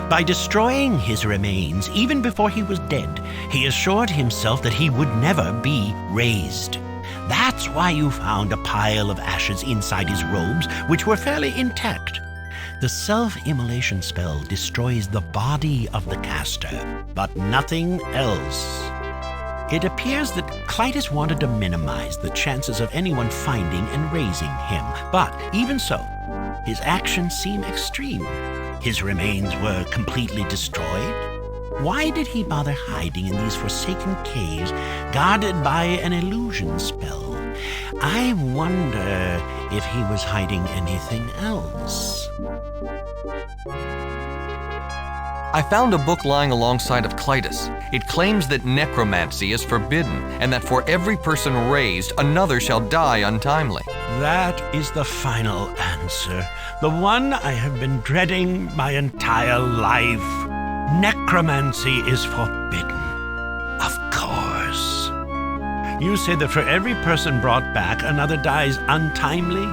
By destroying his remains, even before he was dead, he assured himself that he would never be raised. That's why you found a pile of ashes inside his robes, which were fairly intact. The self-immolation spell destroys the body of the caster, but nothing else. It appears that Clytus wanted to minimize the chances of anyone finding and raising him, but even so, his actions seem extreme. His remains were completely destroyed. Why did he bother hiding in these forsaken caves guarded by an illusion spell? I wonder if he was hiding anything else. I found a book lying alongside of Clytus. It claims that necromancy is forbidden, and that for every person raised, another shall die untimely. That is the final answer, the one I have been dreading my entire life. Necromancy is forbidden. Of course. You say that for every person brought back, another dies untimely?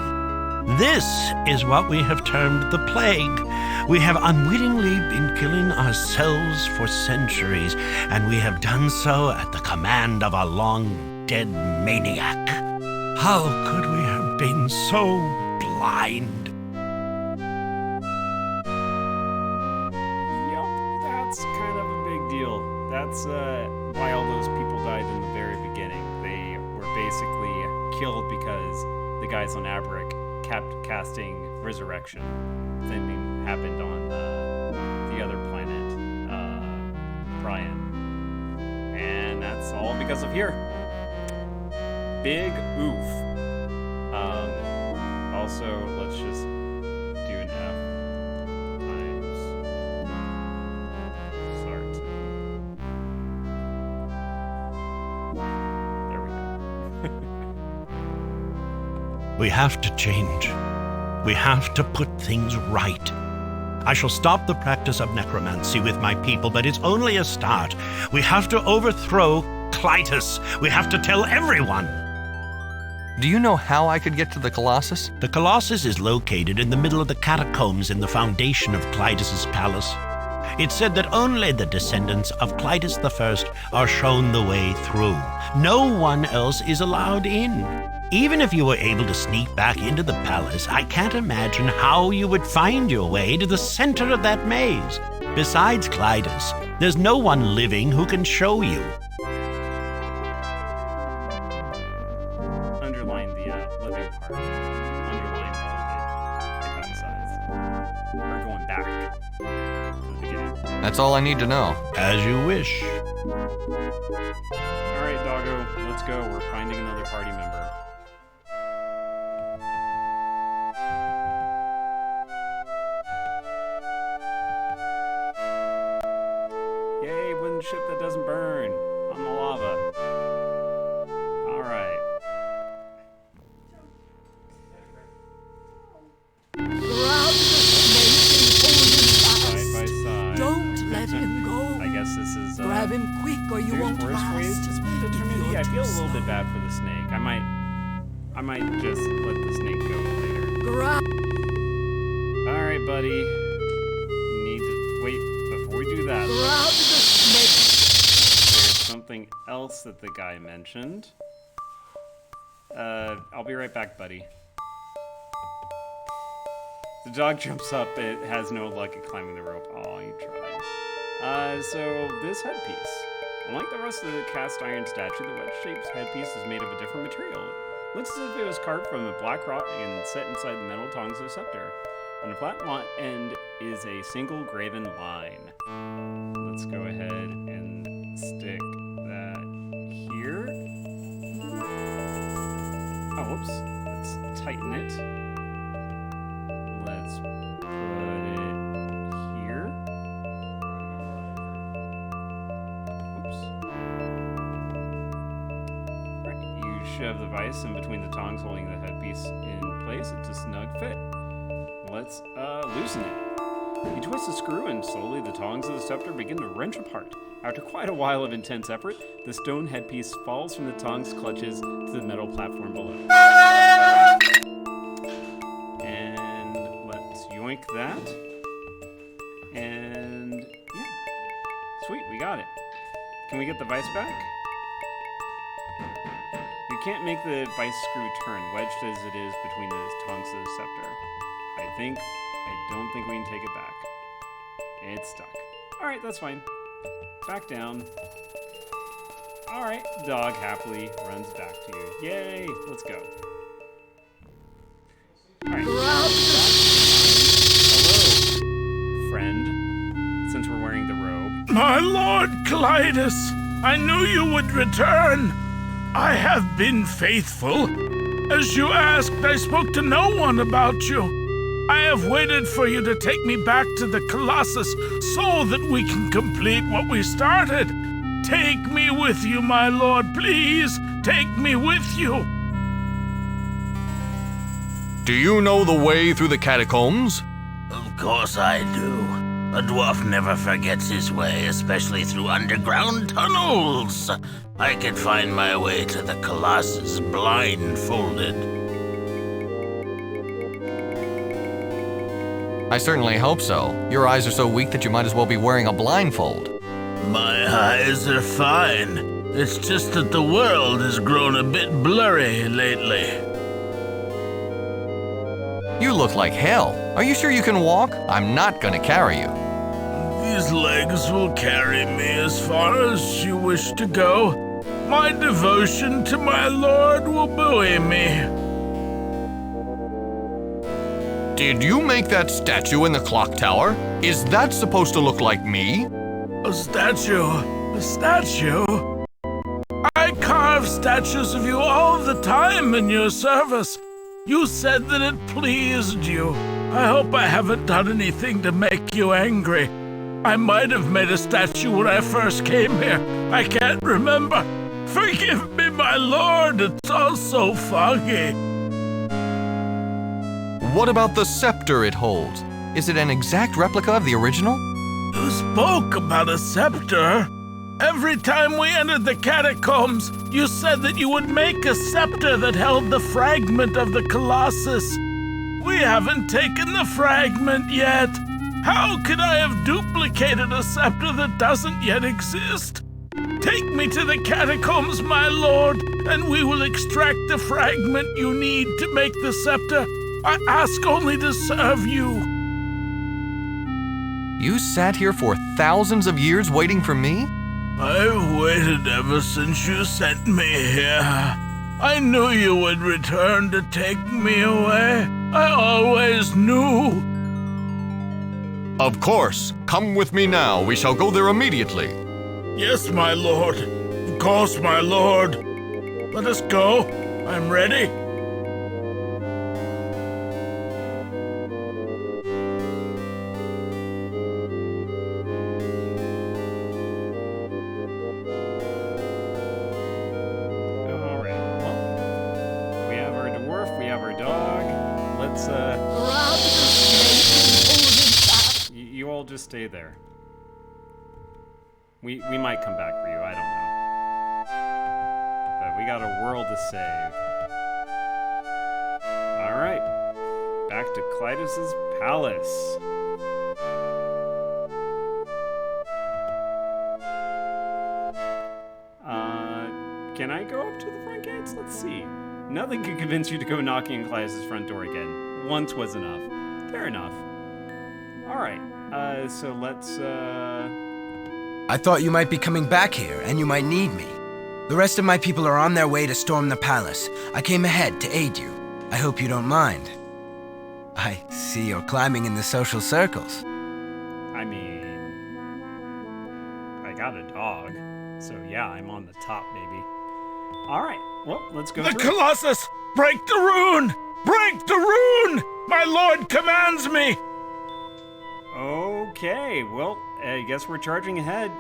This is what we have termed the plague. We have unwittingly been killing ourselves for centuries, and we have done so at the command of a long-dead maniac. How could we have been so blind? Yep, that's kind of a big deal. That's why all those people died in the very beginning. They were basically killed because the guys on Abric kept casting resurrection. Something happened on the other planet, Brian. And that's all because of here. Big oof. Also, let's just do an F times start. There we go. We have to change. We have to put things right. I shall stop the practice of necromancy with my people, but it's only a start. We have to overthrow Clytus. We have to tell everyone. Do you know how I could get to the Colossus? The Colossus is located in the middle of the catacombs in the foundation of Clytus's palace. It's said that only the descendants of Clytus I are shown the way through. No one else is allowed in. Even if you were able to sneak back into the palace, I can't imagine how you would find your way to the center of that maze. Besides Clytus, there's no one living who can show you. Underline the living part. Underline all of it italicized. We're going back to the beginning. That's all I need to know. As you wish. Alright, Doggo, let's go. We're finding another party member. Yay, wooden ship that doesn't burn on the lava. Alright. Side by side. Don't let him go. I guess this is Grab him quick or you there's won't worse ways last. to split a Trinity. I feel a little bit bad for the snake. I might just let the snake go later. Grab. Alright, buddy. Need to wait before we do that. Grab the snake. There's something else that the guy mentioned. I'll be right back, buddy. The dog jumps up. It has no luck at climbing the rope. Oh, you tried. So this headpiece. Unlike the rest of the cast iron statue, the wedge-shaped headpiece is made of a different material. It looks as if it was carved from a black rock and set inside the metal tongs of the scepter. On the flat end is a single graven line. Let's go ahead and stick that here. Oh, whoops. Let's tighten it. Let's put it here. Whoops. shove the vice in between the tongs holding the headpiece in place. It's a snug fit. Let's loosen it. You twist the screw and slowly the tongs of the scepter begin to wrench apart. After quite a while of intense effort, the stone headpiece falls from the tongs' clutches to the metal platform below. And let's yoink that. And yeah, sweet, we got it. Can we get the vice back? You can't make the vice screw turn, wedged as it is between the tongs of the scepter. I don't think we can take it back. It's stuck. Alright, that's fine. Back down. Alright, dog happily runs back to you. Yay! Let's go. Alright. Hello, friend. Since we're wearing the robe. My lord Clytus, I knew you would return. I have been faithful. As you asked, I spoke to no one about you. I have waited for you to take me back to the Colossus so that we can complete what we started. Take me with you, my lord, please. Take me with you. Do you know the way through the catacombs? Of course I do. A dwarf never forgets his way, especially through underground tunnels. I could find my way to the Colossus blindfolded. I certainly hope so. Your eyes are so weak that you might as well be wearing a blindfold. My eyes are fine. It's just that the world has grown a bit blurry lately. You look like hell. Are you sure you can walk? I'm not gonna carry you. These legs will carry me as far as you wish to go. My devotion to my lord will buoy me. Did you make that statue in the clock tower? Is that supposed to look like me? A statue? A statue? I carve statues of you all the time in your service. You said that it pleased you. I hope I haven't done anything to make you angry. I might have made a statue when I first came here. I can't remember. Forgive me, my lord. It's all so foggy. What about the scepter it holds? Is it an exact replica of the original? You spoke about a scepter. Every time we entered the catacombs, you said that you would make a scepter that held the fragment of the Colossus. We haven't taken the fragment yet. How could I have duplicated a scepter that doesn't yet exist? Take me to the catacombs, my lord, and we will extract the fragment you need to make the scepter. I ask only to serve you. You sat here for thousands of years waiting for me? I've waited ever since you sent me here. I knew you would return to take me away. I always knew. Of course. Come with me now. We shall go there immediately. Yes, my lord. Of course, my lord. Let us go. I'm ready. Just stay there. We might come back for you, I don't know. But we got a world to save. Alright. Back to Clytus's palace. Can I go up to the front gates? Let's see. Nothing can convince you to go knocking on Clytus's front door again. Once was enough. Fair enough. Alright. So let's, I thought you might be coming back here, and you might need me. The rest of my people are on their way to storm the palace. I came ahead to aid you. I hope you don't mind. I see you're climbing in the social circles. I mean, I got a dog, so yeah, I'm on the top, baby. Alright, well, let's go The through. Colossus! Break the rune! Break the rune! My lord commands me! Okay, well, I guess we're charging ahead.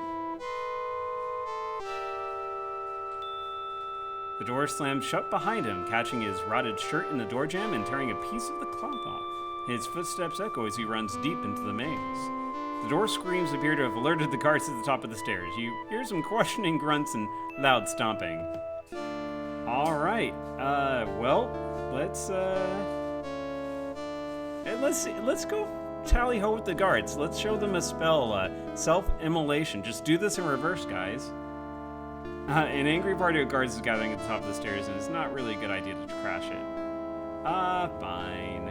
The door slams shut behind him, catching his rotted shirt in the door jamb and tearing a piece of the cloth off. His footsteps echo as he runs deep into the maze. The door screams appear to have alerted the guards at the top of the stairs. You hear some questioning grunts and loud stomping. All right. Well, let's go tally ho with the guards. Let's show them a spell, self-immolation. Just do this in reverse, guys. An angry party of guards is gathering at the top of the stairs, and it's not really a good idea to crash it. Fine.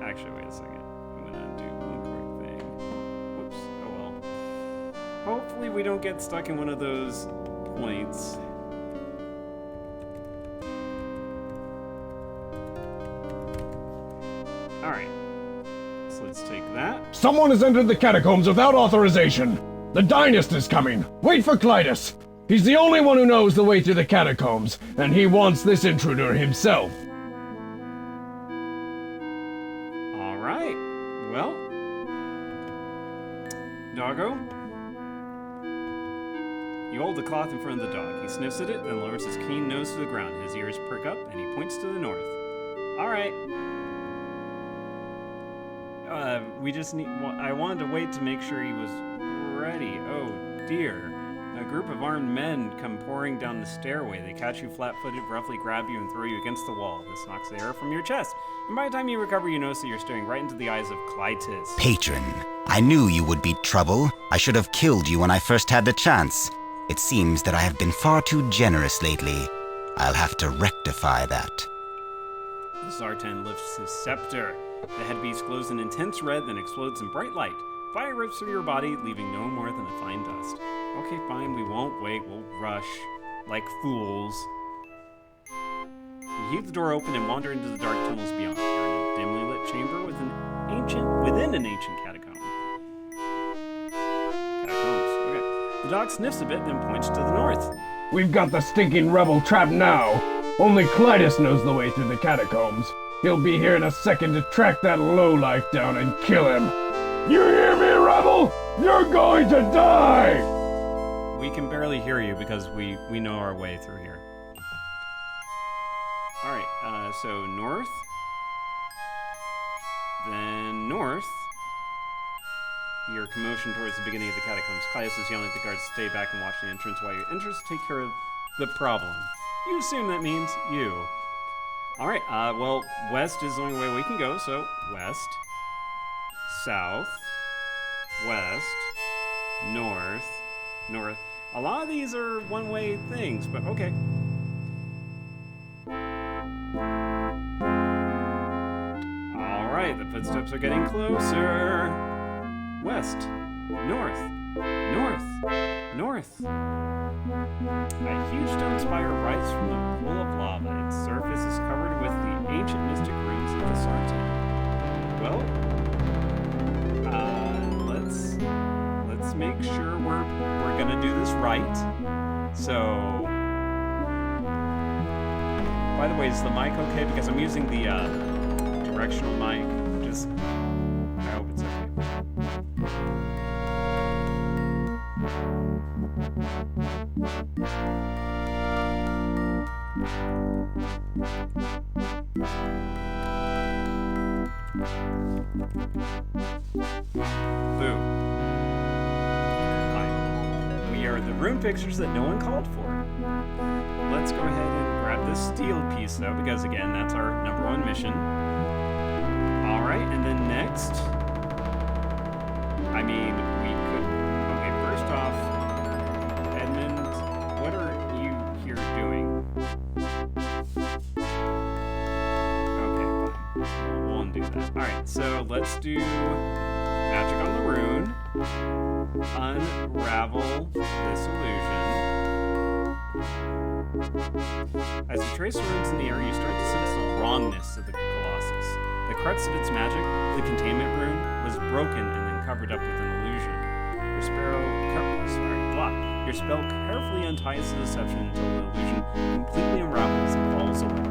Actually, wait a second. I'm gonna do one quick thing. Whoops. Oh well. Hopefully we don't get stuck in one of those points. Alright. So let's take that. Someone has entered the catacombs without authorization. The Dynast is coming. Wait for Clytus. He's the only one who knows the way through the catacombs, and he wants this intruder himself. Alright. Well. Doggo. You hold the cloth in front of the dog. He sniffs at it, then lowers his keen nose to the ground. His ears perk up, and he points to the north. Alright. We just need... I wanted to wait to make sure he was ready. Oh, dear. A group of armed men come pouring down the stairway. They catch you flat-footed, roughly grab you, and throw you against the wall. This knocks the air from your chest. And by the time you recover, you notice that you're staring right into the eyes of Clytus. Patron, I knew you would be trouble. I should have killed you when I first had the chance. It seems that I have been far too generous lately. I'll have to rectify that. Zartan lifts his scepter. The headpiece glows in intense red, then explodes in bright light. Fire rips through your body, leaving no more than a fine dust. Okay, fine, we won't wait. We'll rush like fools. You heave the door open and wander into the dark tunnels beyond. You're in a dimly lit chamber within an ancient catacomb. Catacombs. Okay. The dog sniffs a bit, then points to the north. We've got the stinking rebel trapped now. Only Clytus knows the way through the catacombs. He'll be here in a second to track that lowlife down and kill him. You hear me, rebel? You're going to die! We can barely hear you because we know our way through here. Alright, so north. Then north. Your commotion towards the beginning of the catacombs. Caius is yelling at the guards to stay back and watch the entrance while your entrance take care of the problem. You assume that means you. Alright, well, west is the only way we can go, so west, south, west, north, north. A lot of these are one-way things, but okay. Alright, the footsteps are getting closer. West, north, north, north. A huge stone spire rises from a pool of lava. Its surface is covered with the ancient mystic runes of the Sartan. Well, let's make sure we're gonna do this right. So, by the way, is the mic okay? Because I'm using the directional mic. Just, I hope it's okay. Boo. Fine. We are the rune fixers that no one called for. Let's go ahead and grab this steel piece, though, because, again, that's our #1 mission. Alright, and then next... I mean, we could... Okay, first off, Edmund, what are you here doing? Okay, fine. We'll undo that. Alright, so let's do magic on the rune. Unravel this illusion. As you trace the runes in the air, you start to sense the wrongness of the Colossus. The crux of its magic, the containment rune, was broken and then covered up with an illusion. Your spell carefully unties the deception until the illusion completely unravels and falls away.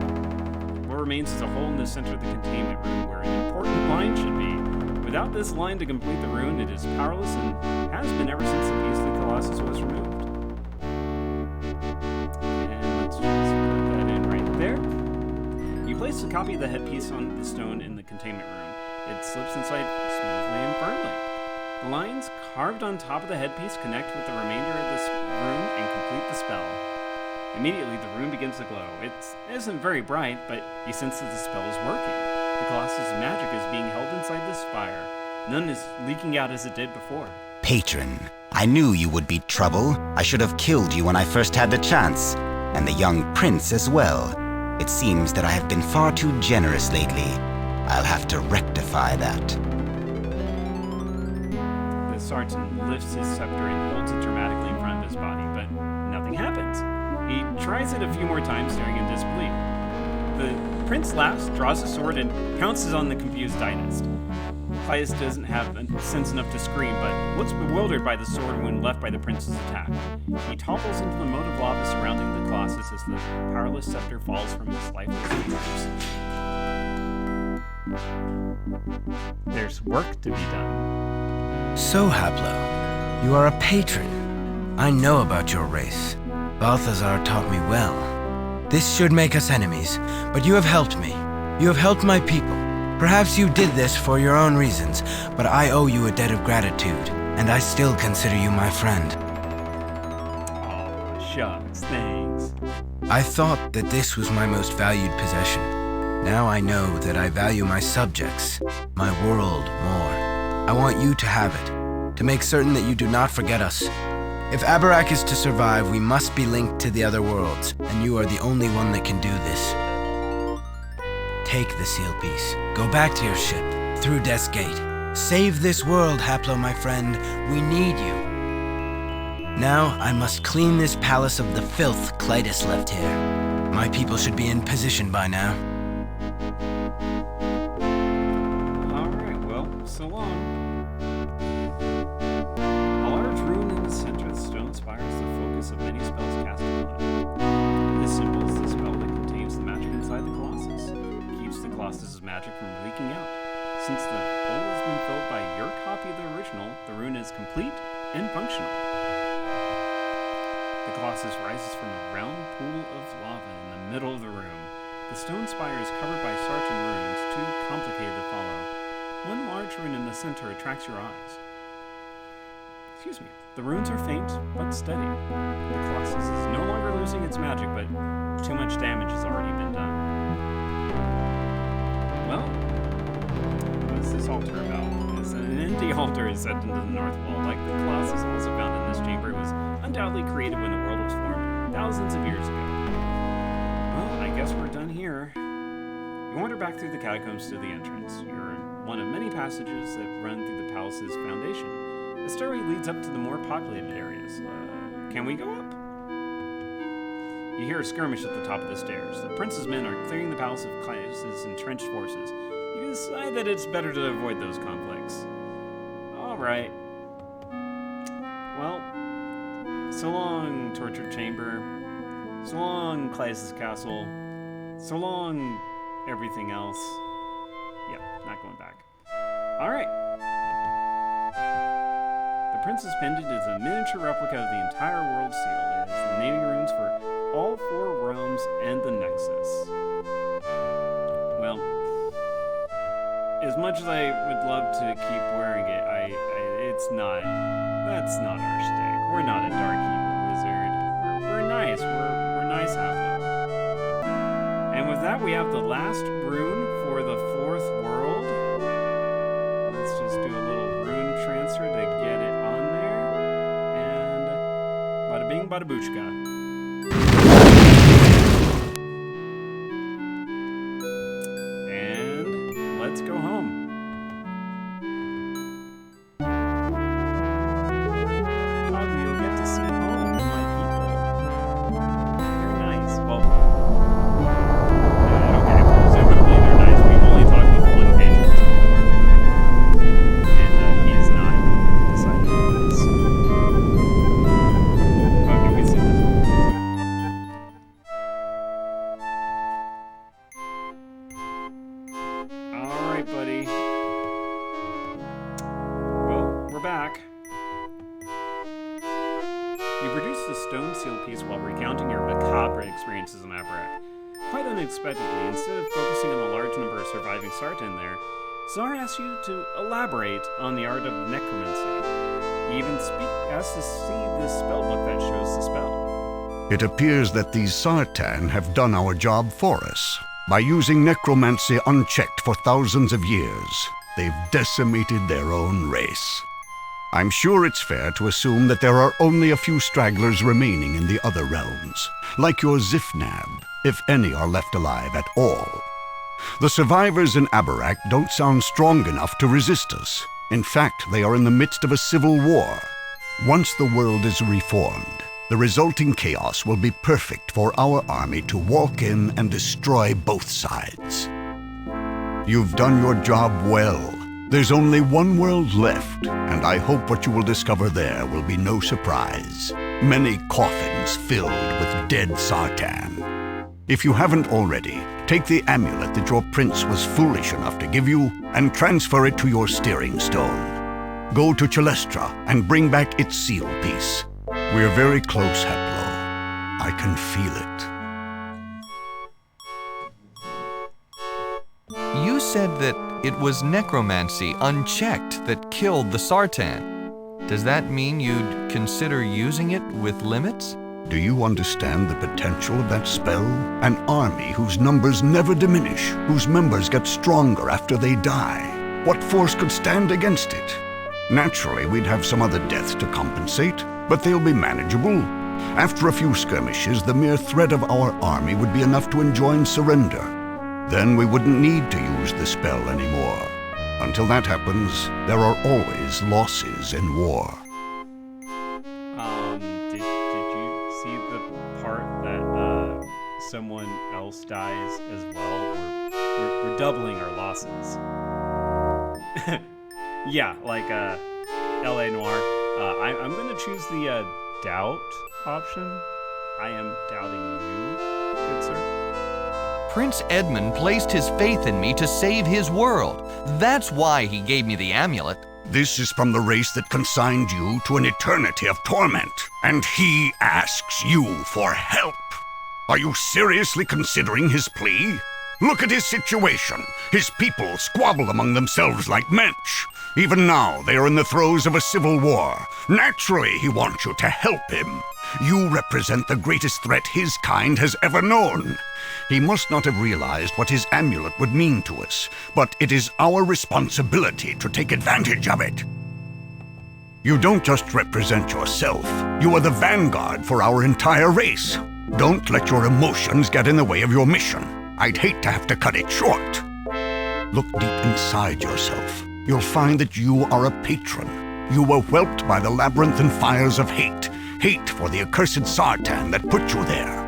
What remains is a hole in the center of the containment rune where an important line should be. Without this line to complete the rune, it is powerless and has been ever since the piece of the Colossus was removed. copy of the headpiece on the stone in the containment room. It slips inside smoothly and firmly. The lines carved on top of the headpiece connect with the remainder of this room and complete the spell. Immediately, the room begins to glow. It isn't very bright, but you sense that the spell is working. The Colossus' magic is being held inside this fire. None is leaking out as it did before. Patron, I knew you would be trouble. I should have killed you when I first had the chance. And the young prince as well. It seems that I have been far too generous lately. I'll have to rectify that. The sergeant lifts his scepter and holds it dramatically in front of his body, but nothing happens. He tries it a few more times, staring in disbelief. The prince laughs, draws a sword, and pounces on the confused dynast. Clytus doesn't have sense enough to scream, but looks bewildered by the sword when left by the prince's attack. He topples into the moat of lava surrounding the Colossus as the powerless scepter falls from his lifeless fingers. There's work to be done. So, Haplo, you are a patron. I know about your race. Balthazar taught me well. This should make us enemies, but you have helped me. You have helped my people. Perhaps you did this for your own reasons, but I owe you a debt of gratitude, and I still consider you my friend. Oh, shucks, thanks. I thought that this was my most valued possession. Now I know that I value my subjects, my world, more. I want you to have it, to make certain that you do not forget us. If Abarak is to survive, we must be linked to the other worlds, and you are the only one that can do this. Take the seal piece. Go back to your ship, through Death's Gate. Save this world, Haplo, my friend. We need you. Now, I must clean this palace of the filth Clytus left here. My people should be in position by now. Alright, well, so long. A large rune in the center of the stone spire is the focus of many spells cast upon it. This symbol is the spell that contains the magic inside the Colossus. It keeps the Colossus' magic from leaking out. Since the hole has been filled by your copy of the original, the rune is complete and functional. The Colossus rises from a round pool of lava in the middle of the room. The stone spire is covered by sartan runes, too complicated to follow. One large rune in the center attracts your eyes. Excuse me. The runes are faint, but steady. The Colossus is no longer losing its magic, but too much damage has already been done. Well, what is this altar about? It's an empty altar is set into the north wall. Like the Colossus also found in this chamber, it was undoubtedly created when the world was formed thousands of years ago. Well, I guess we're done here. You wander back through the catacombs to the entrance. You're in one of many passages that run through the palace's foundation. The stairway leads up to the more populated areas. Can we go up? You hear a skirmish at the top of the stairs. The prince's men are clearing the palace of Clytus' entrenched forces. You decide that it's better to avoid those conflicts. Alright. Well, so long, torture chamber. So long, Clytus' castle. So long, everything else. Yep, not going back. Alright. The Prince's Pendant is a miniature replica of the entire world seal. It is the naming runes for all 4 realms and the Nexus. Well, as much as I would love to keep wearing it, that's not our shtick. We're not a Dark Evil wizard. We're nice. We're nice, Haplo. And with that, we have the last rune for the 4th world. Let's just do a little rune transfer to get it on there. And bada bing, bada boochka. And let's go home. You'll get to see home, my people. They're nice. Well, okay, presumably they're nice. We've only talked with one patron so far. And he is not deciding on this. Okay, we see this. Alright, buddy. Well, we're back. You produce the stone seal piece while recounting your macabre experiences in Abarak. quite unexpectedly, instead of focusing on the large number of surviving Sartan there, Czar asks you to elaborate on the art of necromancy. He even asks to see the spell book that shows the spell. It appears that these Sartan have done our job for us. By using necromancy unchecked for thousands of years, they've decimated their own race. I'm sure it's fair to assume that there are only a few stragglers remaining in the other realms, like your Zifnab, if any are left alive at all. The survivors in Abarak don't sound strong enough to resist us. In fact, they are in the midst of a civil war. Once the world is reformed, the resulting chaos will be perfect for our army to walk in and destroy both sides. You've done your job well. There's only one world left, and I hope what you will discover there will be no surprise. Many coffins filled with dead Sartan. If you haven't already, take the amulet that your prince was foolish enough to give you and transfer it to your steering stone. Go to Chalestra and bring back its seal piece. We're very close, Haplo. I can feel it. You said that it was necromancy unchecked that killed the Sartan. Does that mean you'd consider using it with limits? Do you understand the potential of that spell? An army whose numbers never diminish, whose members get stronger after they die. What force could stand against it? Naturally, we'd have some other deaths to compensate, but they'll be manageable. After a few skirmishes, the mere threat of our army would be enough to enjoin surrender. Then we wouldn't need to use the spell anymore. Until that happens, there are always losses in war. Someone else dies as well, we're doubling our losses. Yeah, like L.A. Noire. I'm going to choose the doubt option. I am doubting you, good sir. Prince Edmund placed his faith in me to save his world. That's why he gave me the amulet. This is from the race that consigned you to an eternity of torment, and he asks you for help. Are you seriously considering his plea? Look at his situation. His people squabble among themselves like mensch. Even now, they are in the throes of a civil war. Naturally, he wants you to help him. You represent the greatest threat his kind has ever known. He must not have realized what his amulet would mean to us, but it is our responsibility to take advantage of it. You don't just represent yourself. You are the vanguard for our entire race. Don't let your emotions get in the way of your mission. I'd hate to have to cut it short. Look deep inside yourself. You'll find that you are a patron. You were whelped by the labyrinthine fires of hate. Hate for the accursed Sartan that put you there.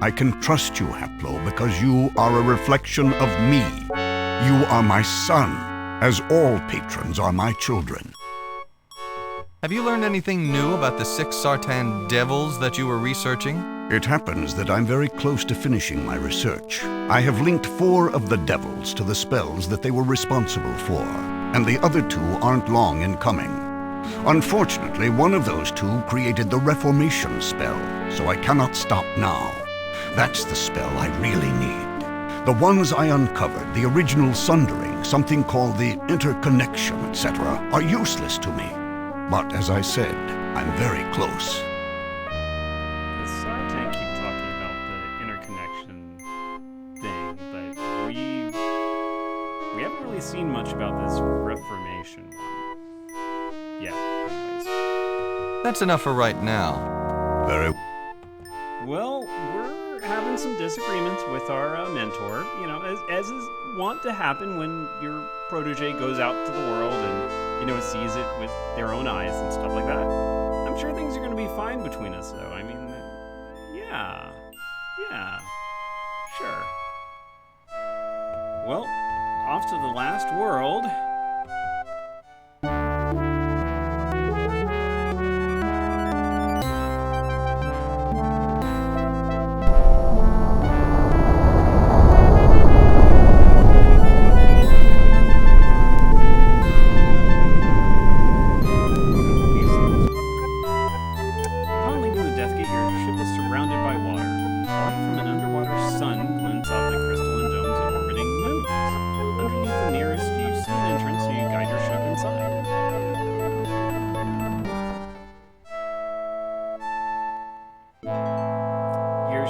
I can trust you, Haplo, because you are a reflection of me. You are my son, as all patrons are my children. Have you learned anything new about the 6 Sartan devils that you were researching? It happens that I'm very close to finishing my research. I have linked 4 of the devils to the spells that they were responsible for, and the other 2 aren't long in coming. Unfortunately, one of those 2 created the Reformation spell, so I cannot stop now. That's the spell I really need. The ones I uncovered, the original Sundering, something called the Interconnection, etc., are useless to me. But as I said, I'm very close. The Sartan keep talking about the interconnection thing, but we haven't really seen much about this Reformation one. Yeah, anyways. That's enough for right now. Very well. We're having some disagreements with our mentor, you know, as is wont to happen when your protege goes out to the world and, you know, sees it with their own eyes and stuff like that. I'm sure things are going to be fine between us, though. I mean, yeah, sure. Well, off to the last world.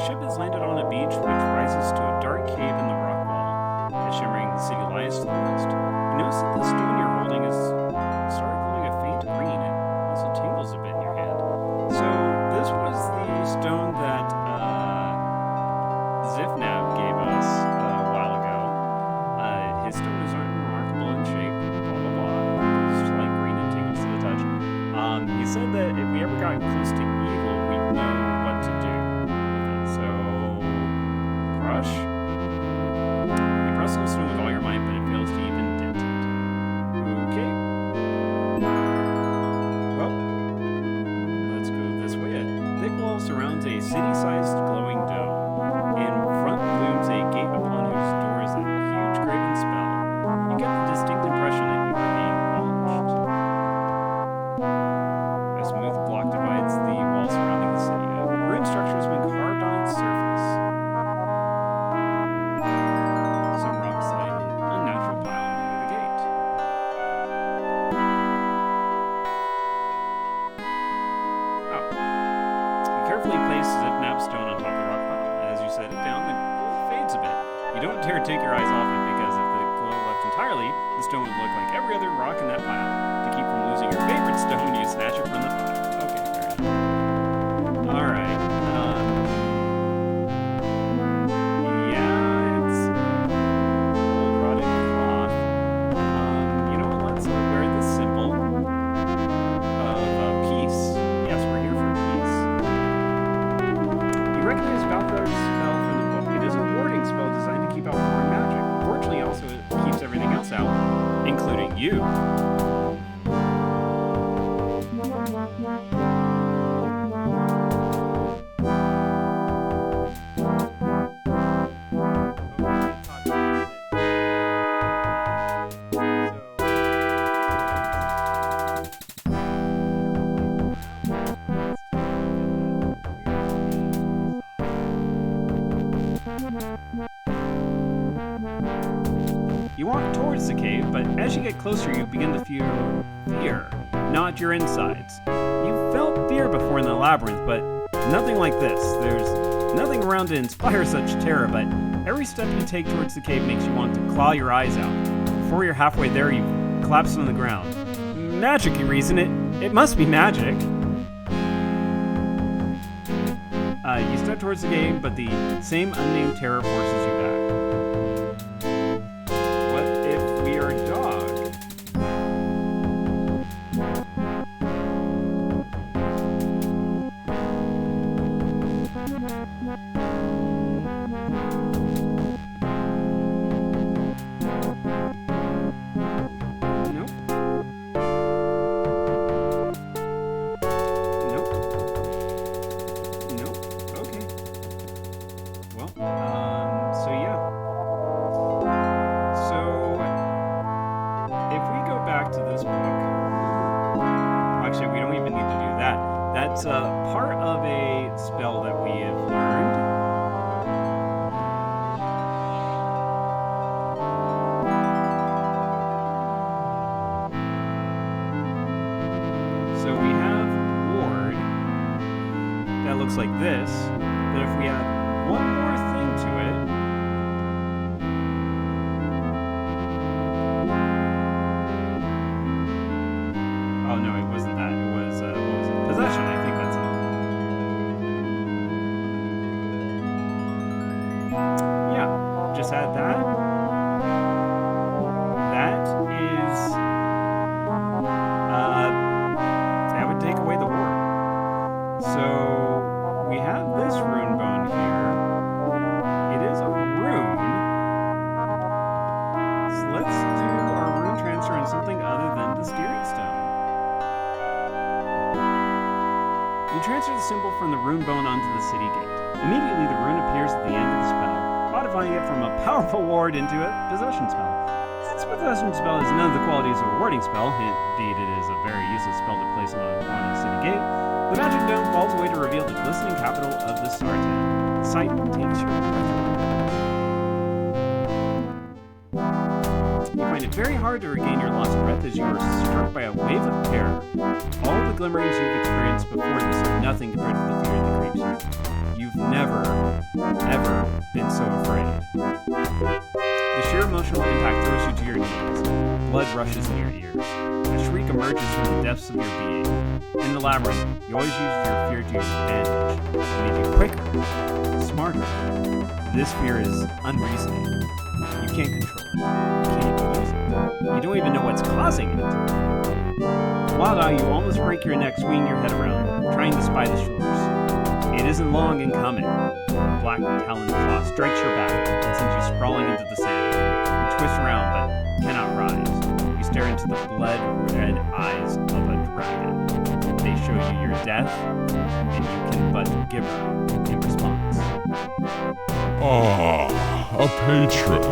ship has landed on a beach which rises to a dark cave in the rock wall. The shimmering city lies to the west. You notice that the stone you're holding is started glowing a faint green. It also tingles a bit in your hand. So this was the stone that Zifnab gave us a while ago. His stone is remarkable in shape, blah blah blah. It's just like green and tingles to the touch. He said that if we ever got close to evil, we'd know what to do with it. So, crush. You press on the stone with all your might, but it fails to even dent it. Okay. Well, let's go this way. A thick wall surrounds a city-sized glowing dome. In front looms a gate upon whose door is a huge graven spell. You get the distinct impression that you are being watched. A smooth block divides the wall surrounding the city. A ruined structure has been carved on its surface. Some rocks lie in an unnatural pile near the gate. Oh. You carefully place Zipnap stone on top of the rock pile. As you set it down, the glow fades a bit. You don't dare take your eyes off it because if the glow left entirely, the stone would look like every other rock in that pile. To keep from losing your favorite stone, you snatch it from the pile. Okay, fair enough. Alright. Yeah, it's old rotted cloth. You know what? Let's wear this symbol of peace. Yes, we're here for peace. You recognize Valthar's spell from the book. It is a warding spell designed to keep out foreign magic. Unfortunately, also it keeps everything else out, including you. You walk towards the cave, but as you get closer, you begin to feel fear, not your insides. You've felt fear before in the labyrinth, but nothing like this. There's nothing around to inspire such terror, but every step you take towards the cave makes you want to claw your eyes out. Before you're halfway there, you collapse on the ground. Magic, you reason. It must be magic. You step towards the cave, but the same unnamed terror forces you back. What if we are a dog? Nope. Nope. Nope. Okay. Well, so yeah. So, if we go back to this book, actually, we don't even need to do that. That's part of a spell that we have learned. So we have Ward that looks like this, but if we add one more thing to it, oh no, it wasn't that. It was, what was it? Possession, I think that's it. Yeah, just add that. That is, that would take away the ward. So, we have this rune bone here. It is a rune. So let's do our rune transfer on something other than the steering stone. You transfer the symbol from the rune bone onto the city gate. Immediately, the rune appears at the end of the spell, modifying it from a powerful ward into a possession spell. Since possession spell has none of the qualities of a warding spell, indeed it is a very useless spell to place on a city gate, the magic dome falls away to reveal the glistening capital of the Sartan. The sight takes your breath away. You find it very hard to regain your lost breath as you are struck by a wave of terror. All the glimmerings you've experienced before this are nothing compared to the fear that creeps you. You've never ever been so afraid. The sheer emotional impact throws you to your knees. Blood rushes in your ears. A shriek emerges from the depths of your being. In the labyrinth, you always use your fear to your advantage. You need to be quicker, smarter. This fear is unreasoning. You can't control it. You can't even use it. You don't even know what's causing it. Wild Eye, you almost break your neck swinging your head around, trying to spy the shores. It isn't long in coming. A black taloned claw strikes your back and sends you sprawling into the sand. You twist around but cannot rise. You stare into the blood-red eyes of a dragon. They show you your death, and you can but gibber in response. Ah, a patron.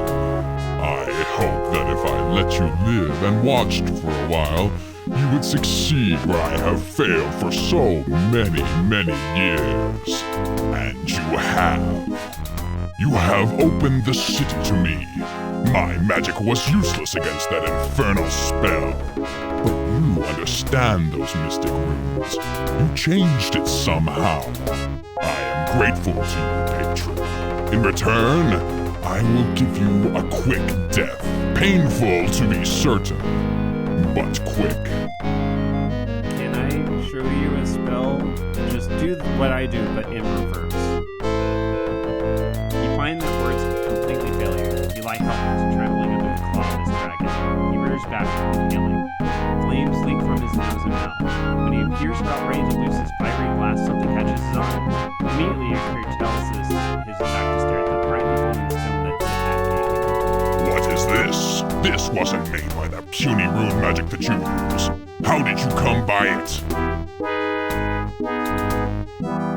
I hope that if I let you live and watched for a while, you would succeed where I have failed for so many, many years. And you have. You have opened the city to me. My magic was useless against that infernal spell. But you understand those mystic runes. You changed it somehow. I am grateful to you, patron. In return, I will give you a quick death. Painful to be certain, but quick. Can I show you a spell? Just do what I do, but in reverse. You find that words completely fail you. You lie helpless, trembling under the claw of this dragon. He rears back, yelling. Flames leak from his nose and mouth. When he appears about ready to loose his fiery blast, something catches his arm. Immediately, your creature tells his attack to stare at the brightly glowing stone that sits What is this? This wasn't made by the puny rune magic that you use. How did you come by it?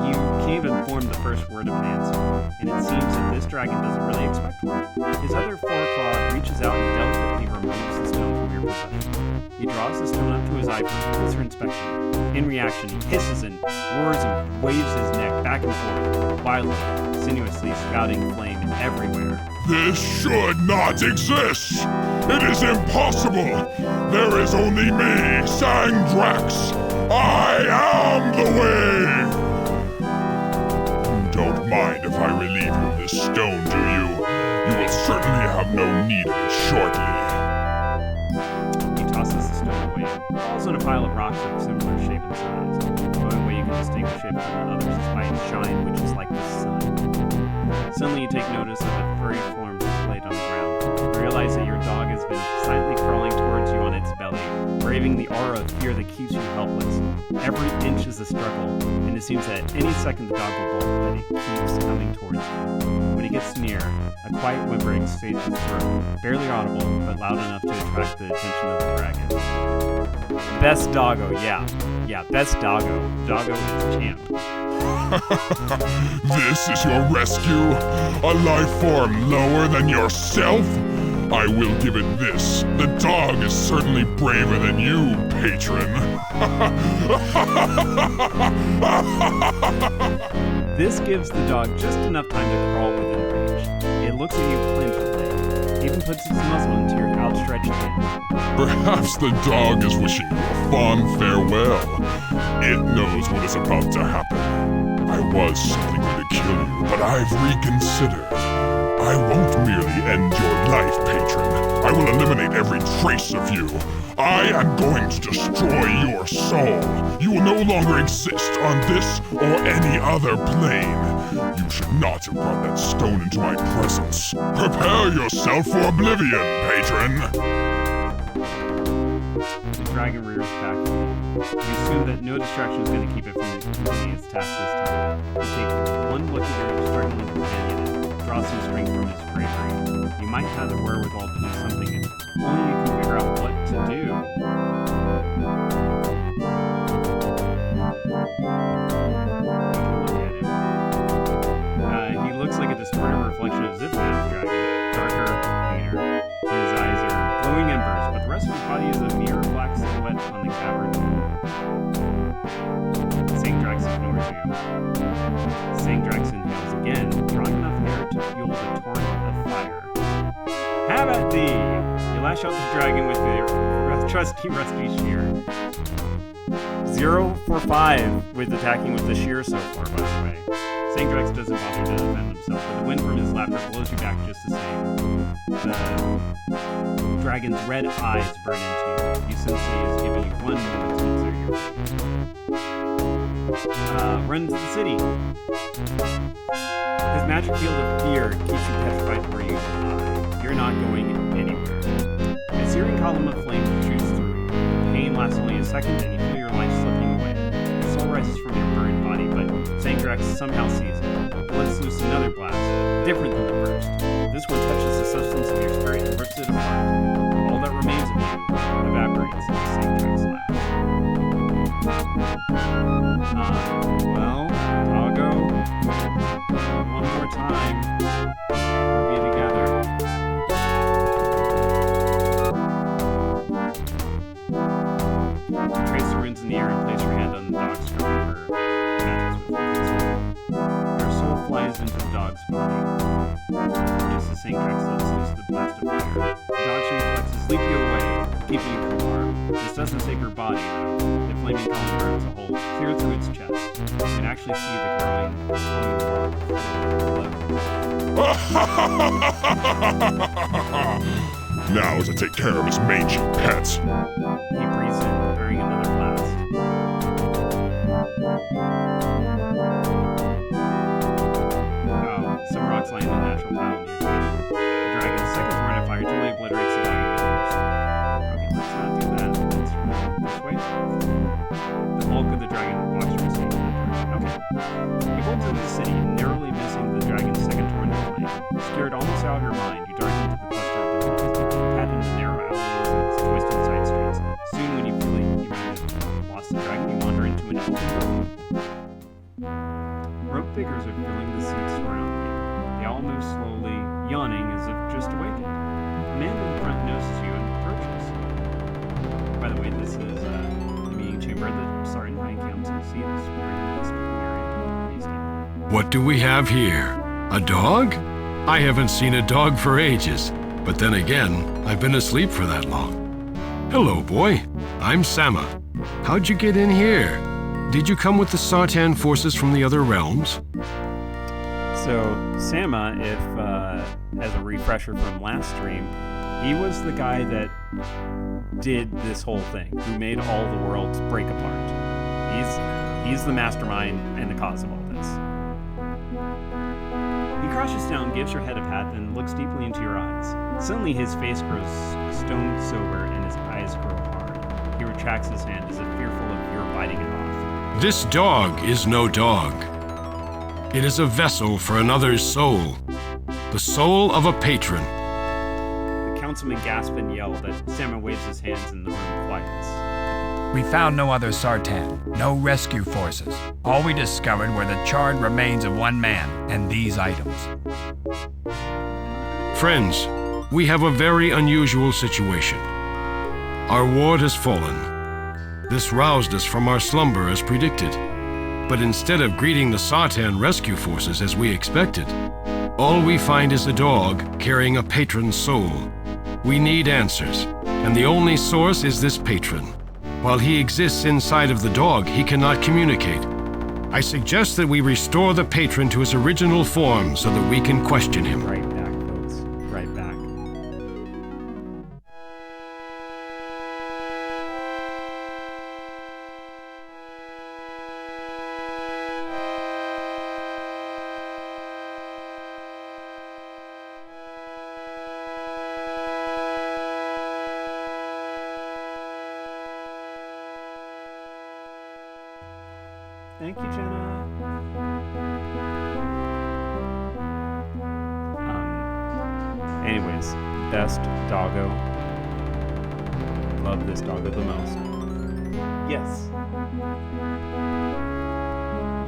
You can't even form the first word of an answer, and it seems that this dragon doesn't really expect one. His other foreclaw reaches out and delicately removes the stone from your possession. He draws the stone up to his eye for closer inspection. In reaction, he hisses and roars and waves his neck back and forth, wildly, sinuously spouting flame everywhere. This should not exist! It is impossible! There is only me, Sangdrax! I am the way! You don't mind if I relieve you of this stone, do you? You will certainly have no need of it shortly. He tosses the stone away. It falls on a pile of rocks of similar shape and size. The only way you can distinguish it from the others is by its shine, which is like the sun. Suddenly you take notice of a furry form displayed on the ground. You realize that your dog has been silently crawling towards you on its belly, braving the aura of fear that keeps you helpless. Every inch is a struggle, and it seems that at any second the dog will bolt, but it keeps coming towards you. When it gets near, a quiet whimper escapes its throat, barely audible, but loud enough to attract the attention of the dragon. Best Doggo, yeah, best Doggo. Doggo is champ. This is your rescue? A life form lower than yourself? I will give it this. The dog is certainly braver than you, patron. This gives the dog just enough time to crawl within reach. It looks at you plaintively. It even puts its muzzle into your outstretched hand. Perhaps the dog is wishing you a fond farewell. It knows what is about to happen. I was simply going to kill you, but I've reconsidered. I won't merely end your life, patron. I will eliminate every trace of you. I am going to destroy your soul. You will no longer exist on this or any other plane. You should not have brought that stone into my presence. Prepare yourself for oblivion, patron. The dragon rears back. You assume that no distraction is going to keep it from completing its task this time. You take one look at your struggling companion and draw some strength from his bravery. You might have the wherewithal to do something if only you can figure out what to do. Look at him. He looks like a distorted reflection of Zipnap's dragon. Darker, cleaner. His eyes are glowing embers, but the rest of his body is a mere black silhouette on the cavern. Sangdrax ignores you. Sangdrax inhales again, drawing enough air to fuel the torrent of fire. Have at thee! You lash out the dragon with your trusty rusty shear. 0 for 5 with attacking with the shear so far, by the way. Sangrex doesn't bother to defend himself, but the wind from his laughter blows you back just the same. The dragon's red eyes burn into you. You sense he is giving you 1 moment to clear your way. Run to the city. His magic field of fear keeps you petrified where you lie. You're not going anywhere. A searing column of flame shoots through. The pain lasts only a second, and you feel your life slipping away. Your soul rises from your burned body, but Sangrex somehow sees it. Lets loose another blast, different than the first. This one touches the substance of your spirit and rips it apart. All that remains of you evaporates into Sangrex laughs. Well, Doggo, one more time, we'll be together. Trace the runes in the air and place your hand on the dog's stroke for magic with your soul flies into the dog's body. Just as Sangrex lets loose the blast of fire, the dog's reflexes leap you away, keeping you from harm. This doesn't take her body, though. The flaming column burns a hole clear through its chest. You can actually see the glowing Now to take care of his mangy pets. He breathes in, during another blast. Oh, some rocks lie in the natural pile near you. The dragon's second threat of fire totally obliterates the dog first. Okay, let's not do that. Let's run this way. The bulk of the dragon blocks your escape in that direction. Okay. You bolt into the city, narrowly missing the dragon's second torrent of flame. Scared almost out of your mind, you dart into the cluster of buildings, pat into the narrow alleyways and its twisted side streets. Soon, when you feel like you might have lost the dragon, you wander into an open room. Rope figures are filling the seats surrounding you. They all move slowly, yawning as if just awakened. A man in front notices you and approaches. By the way, this is the meeting chamber that Sergeant Ryan comes to see this really speaking area. Please stand. What do we have here? A dog? I haven't seen a dog for ages. But then again, I've been asleep for that long. Hello, boy. I'm Sama. How'd you get in here? Did you come with the Sartan forces from the other realms? So, Sama, if as a refresher from last stream, he was the guy that did this whole thing, who made all the worlds break apart. He's the mastermind and the cause of all this. He crouches down, gives your head a pat, and looks deeply into your eyes. Suddenly his face grows stone sober and his eyes grow hard. He retracts his hand as if fearful of your biting it off. This dog is no dog. It is a vessel for another's soul. The soul of a patron. The councilman gasps and yells as Sama waves his hands and the room quiets. We found no other Sartan, no rescue forces. All we discovered were the charred remains of one man and these items. Friends, we have a very unusual situation. Our ward has fallen. This roused us from our slumber as predicted. But instead of greeting the Sartan rescue forces as we expected, all we find is a dog carrying a patron's soul. We need answers, and the only source is this patron. While he exists inside of the dog, he cannot communicate. I suggest that we restore the patron to his original form so that we can question him. Right back, folks. Right back. Thank you, Jenna. Anyways, best Doggo. Love this Doggo the most. Yes.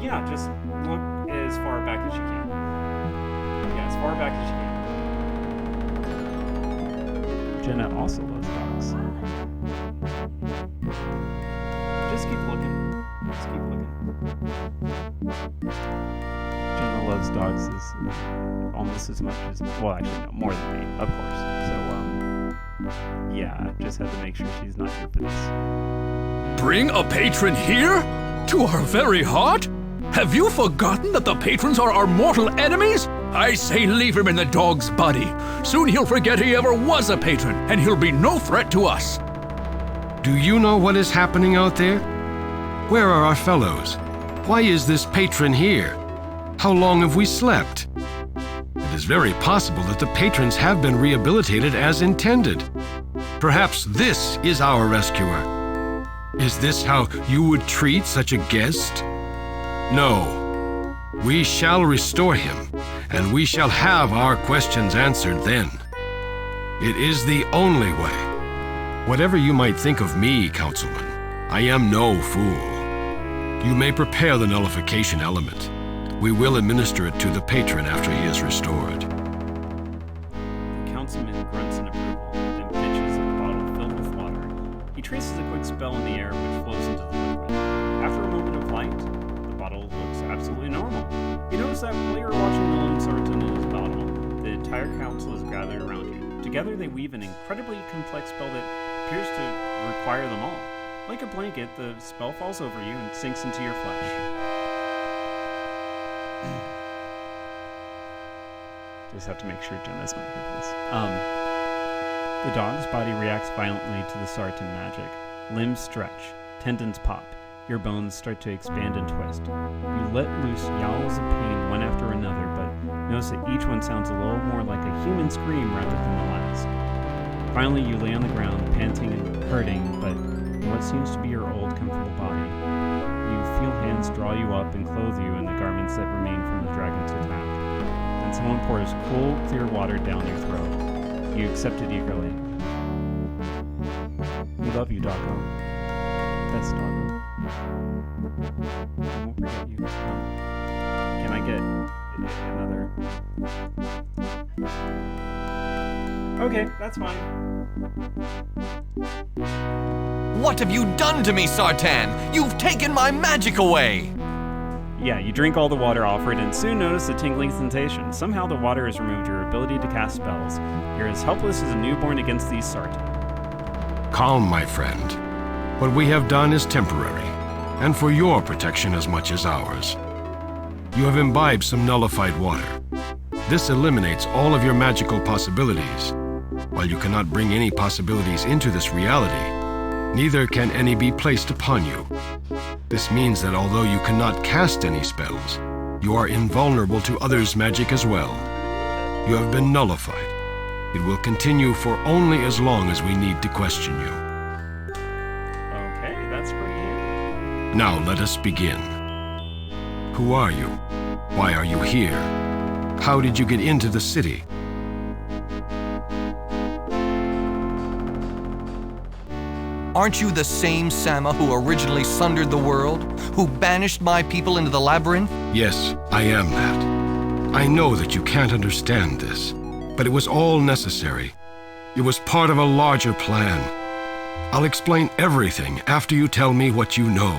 Yeah, just look as far back as you can. Yeah, as far back as you can. Jenna also loves dogs. Just keep looking. Just keep looking. Jenna loves dogs almost as much as, well, actually, no, more than me, of course. So, yeah, just had to make sure she's not here for this. bring a patron here? To our very heart? Have you forgotten that the patrons are our mortal enemies? I say leave him in the dog's body. Soon he'll forget he ever was a patron, and he'll be no threat to us. Do you know what is happening out there? Where are our fellows? Why is this patron here? How long have we slept? It is very possible that the patrons have been rehabilitated as intended. Perhaps this is our rescuer. Is this how you would treat such a guest? No. We shall restore him, and we shall have our questions answered then. It is the only way. Whatever you might think of me, Councilman, I am no fool. You may prepare the nullification element. We will administer it to the patron after he is restored. The councilman grunts in approval, then pitches a bottle filled with water. He traces a quick spell in the air which flows into the liquid. After a moment of light, the bottle looks absolutely normal. You notice that while you're watching the lone Sartan in his bottle, the entire council is gathered around you. Together they weave an incredibly complex spell that appears to require them all. Like a blanket, the spell falls over you and sinks into your flesh. Just have to make sure Gemma's not here, please. The dog's body reacts violently to the Sartan magic. Limbs stretch, tendons pop, your bones start to expand and twist. You let loose yowls of pain one after another, but notice that each one sounds a little more like a human scream rather than the last. Finally, you lay on the ground, panting and hurting, but in what seems to be your old, comfortable body. You feel hands draw you up and clothe you in the garments that remain from the dragon's attack. Then someone pours cool, clear water down your throat. You accept it eagerly. We love you, Doggo. That's Doggo. I won't forget you. Can I get another? Okay, that's fine. What have you done to me, Sartan? You've taken my magic away! Yeah, you drink all the water offered and soon notice a tingling sensation. Somehow the water has removed your ability to cast spells. You're as helpless as a newborn against these Sartan. Calm, my friend. What we have done is temporary, and for your protection as much as ours. You have imbibed some nullified water. This eliminates all of your magical possibilities. While you cannot bring any possibilities into this reality, neither can any be placed upon you. This means that although you cannot cast any spells, you are invulnerable to others' magic as well. You have been nullified. It will continue for only as long as we need to question you. Okay, that's pretty handy. Now let us begin. Who are you? Why are you here? How did you get into the city? Aren't you the same Sama who originally sundered the world? Who banished my people into the labyrinth? Yes, I am that. I know that you can't understand this, but it was all necessary. It was part of a larger plan. I'll explain everything after you tell me what you know.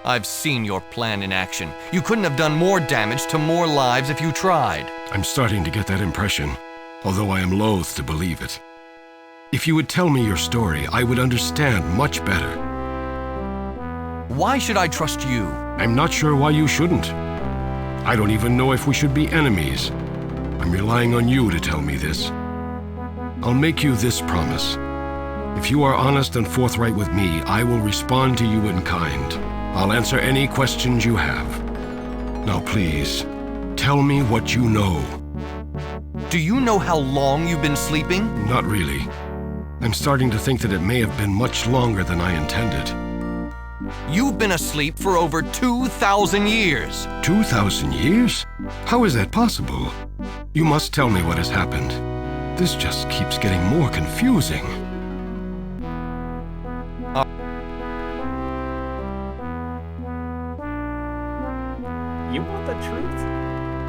I've seen your plan in action. You couldn't have done more damage to more lives if you tried. I'm starting to get that impression, although I am loath to believe it. If you would tell me your story, I would understand much better. Why should I trust you? I'm not sure why you shouldn't. I don't even know if we should be enemies. I'm relying on you to tell me this. I'll make you this promise. If you are honest and forthright with me, I will respond to you in kind. I'll answer any questions you have. Now please, tell me what you know. Do you know how long you've been sleeping? Not really. I'm starting to think that it may have been much longer than I intended. You've been asleep for over 2,000 years. 2,000 years? How is that possible? You must tell me what has happened. This just keeps getting more confusing. You want the truth?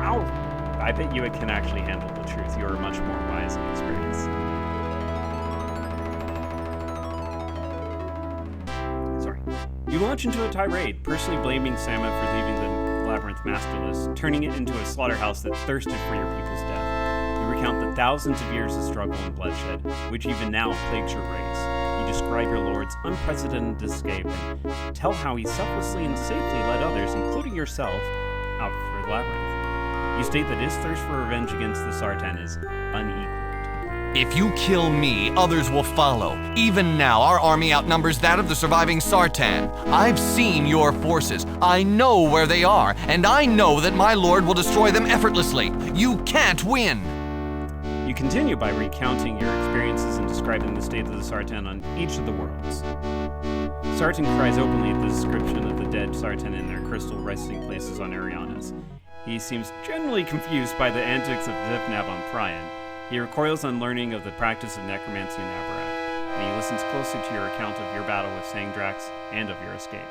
Ow! I bet you can actually handle the truth. You are much more wise and experienced. Sorry. You launch into a tirade, personally blaming Sama for leaving the labyrinth masterless, turning it into a slaughterhouse that thirsted for your people's death. You recount the thousands of years of struggle and bloodshed, which even now plagues your race. You describe your lord's unprecedented escape and tell how he selflessly and safely led others, including yourself, out through the labyrinth. You state that his thirst for revenge against the Sartan is unequaled. If you kill me, others will follow. Even now, our army outnumbers that of the surviving Sartan. I've seen your forces. I know where they are, and I know that my lord will destroy them effortlessly. You can't win. You continue by recounting your experiences and describing the state of the Sartan on each of the worlds. Sartan cries openly at the description of the dead Sartan in their crystal resting places on Arianas. He seems generally confused by the antics of Zipnab on Prion. He recoils on learning of the practice of necromancy in Abarak, and he listens closely to your account of your battle with Sangdrax and of your escape.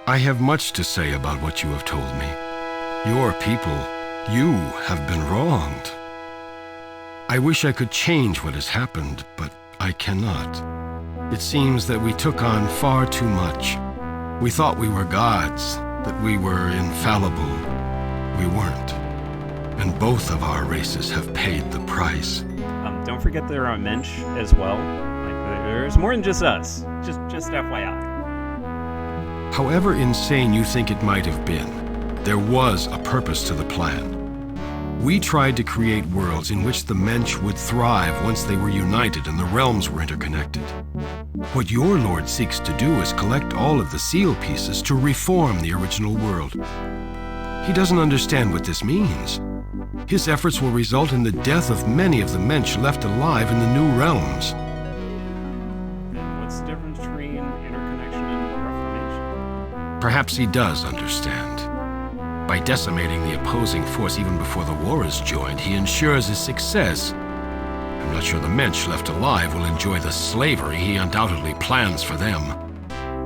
I have much to say about what you have told me. Your people, you have been wronged. I wish I could change what has happened, but I cannot. It seems that we took on far too much. We thought we were gods, that we were infallible. We weren't. And both of our races have paid the price. Don't forget there are Mensch as well. There's more than just us. Just FYI. However insane you think it might have been, there was a purpose to the plan. We tried to create worlds in which the Mensch would thrive once they were united and the realms were interconnected. What your lord seeks to do is collect all of the seal pieces to reform the original world. He doesn't understand what this means. His efforts will result in the death of many of the Mensch left alive in the new realms. And what's the difference between interconnection and reformation? Perhaps he does understand. By decimating the opposing force even before the war is joined, he ensures his success. I'm not sure the Mensch left alive will enjoy the slavery he undoubtedly plans for them.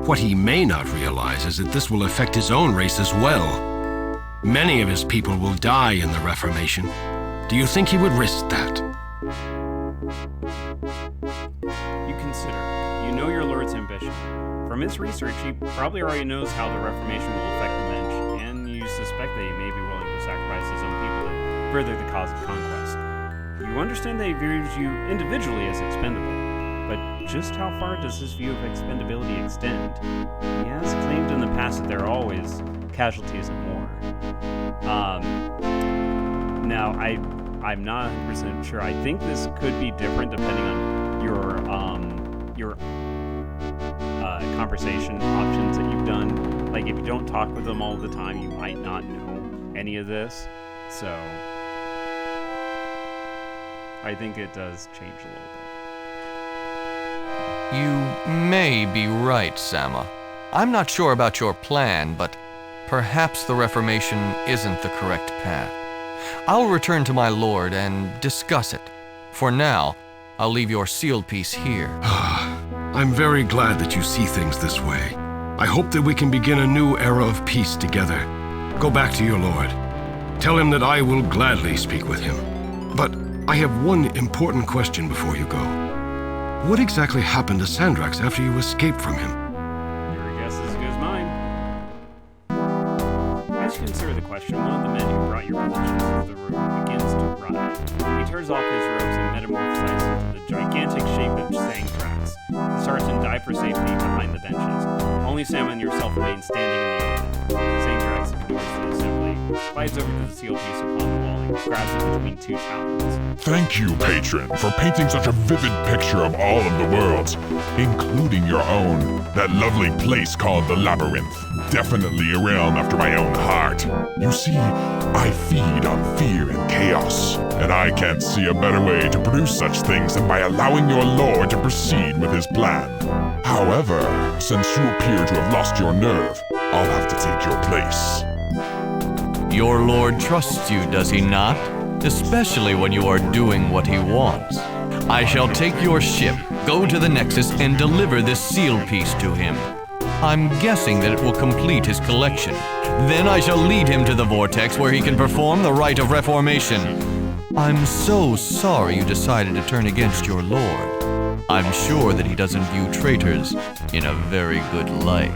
What he may not realize is that this will affect his own race as well. Many of his people will die in the Reformation. Do you think he would risk that? You consider. You know your lord's ambition. From his research, he probably already knows how the Reformation will affect the Mensch, and you suspect that he may be willing to sacrifice his own people to further the cause of conquest. You understand that he views you individually as expendable, but just how far does his view of expendability extend? He has claimed in the past that there are always casualties in war. Now, I'm not 100% sure. I think this could be different depending on your conversation options that you've done. Like, if you don't talk with them all the time, you might not know any of this. So, I think it does change a little bit. You may be right, Sama. I'm not sure about your plan, but perhaps the Reformation isn't the correct path. I'll return to my lord and discuss it. For now, I'll leave your seal piece here. I'm very glad that you see things this way. I hope that we can begin a new era of peace together. Go back to your lord. Tell him that I will gladly speak with him. But I have one important question before you go. What exactly happened to Sandrax after you escaped from him? Your guess is as good as mine. As you consider the question, one of the men who brought your potions into the room begins to ride. He tears off his robes and metamorphosizes into the gigantic shape of Sangdrax. The sergeant dive for safety behind the benches. Only Sam and yourself remain standing in the open. Sangdrax ignores the assembly, slides over to the seal piece upon the wall, and grabs it between two talons. Thank you, patron, for painting such a vivid picture of all of the worlds, including your own. That lovely place called the Labyrinth. Definitely a realm after my own heart. You see, I feed on fear and chaos, and I can't see a better way to produce such things than by allowing your lord to proceed with his plan. However, since you appear to have lost your nerve, I'll have to take your place. Your lord trusts you, does he not? Especially when you are doing what he wants. I shall take your ship, go to the Nexus, and deliver this seal piece to him. I'm guessing that it will complete his collection. Then I shall lead him to the Vortex where he can perform the rite of reformation. I'm so sorry you decided to turn against your lord. I'm sure that he doesn't view traitors in a very good light.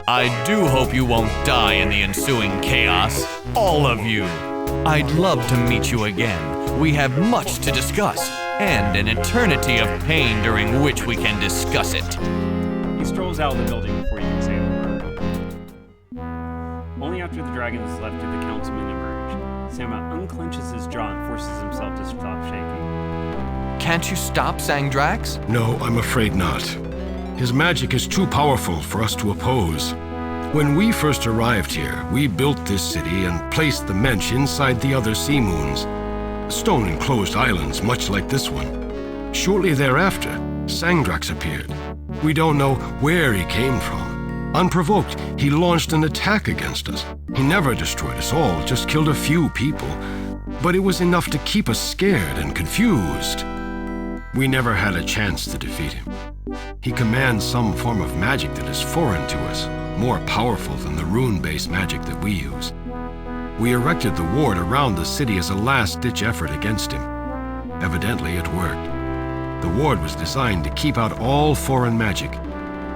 I do hope you won't die in the ensuing chaos, all of you. I'd love to meet you again. We have much to discuss, and an eternity of pain during which we can discuss it. He strolls out of the building before you can say a word. Only after the dragon is left do the councilmen emerge. Sama unclenches his jaw and forces himself to stop shaking. Can't you stop Sangdrax? No, I'm afraid not. His magic is too powerful for us to oppose. When we first arrived here, we built this city and placed the Mensch inside the other sea moons. Stone-enclosed islands much like this one. Shortly thereafter, Sangdrax appeared. We don't know where he came from. Unprovoked, he launched an attack against us. He never destroyed us all, just killed a few people. But it was enough to keep us scared and confused. We never had a chance to defeat him. He commands some form of magic that is foreign to us, more powerful than the rune-based magic that we use. We erected the ward around the city as a last-ditch effort against him. Evidently, it worked. The ward was designed to keep out all foreign magic.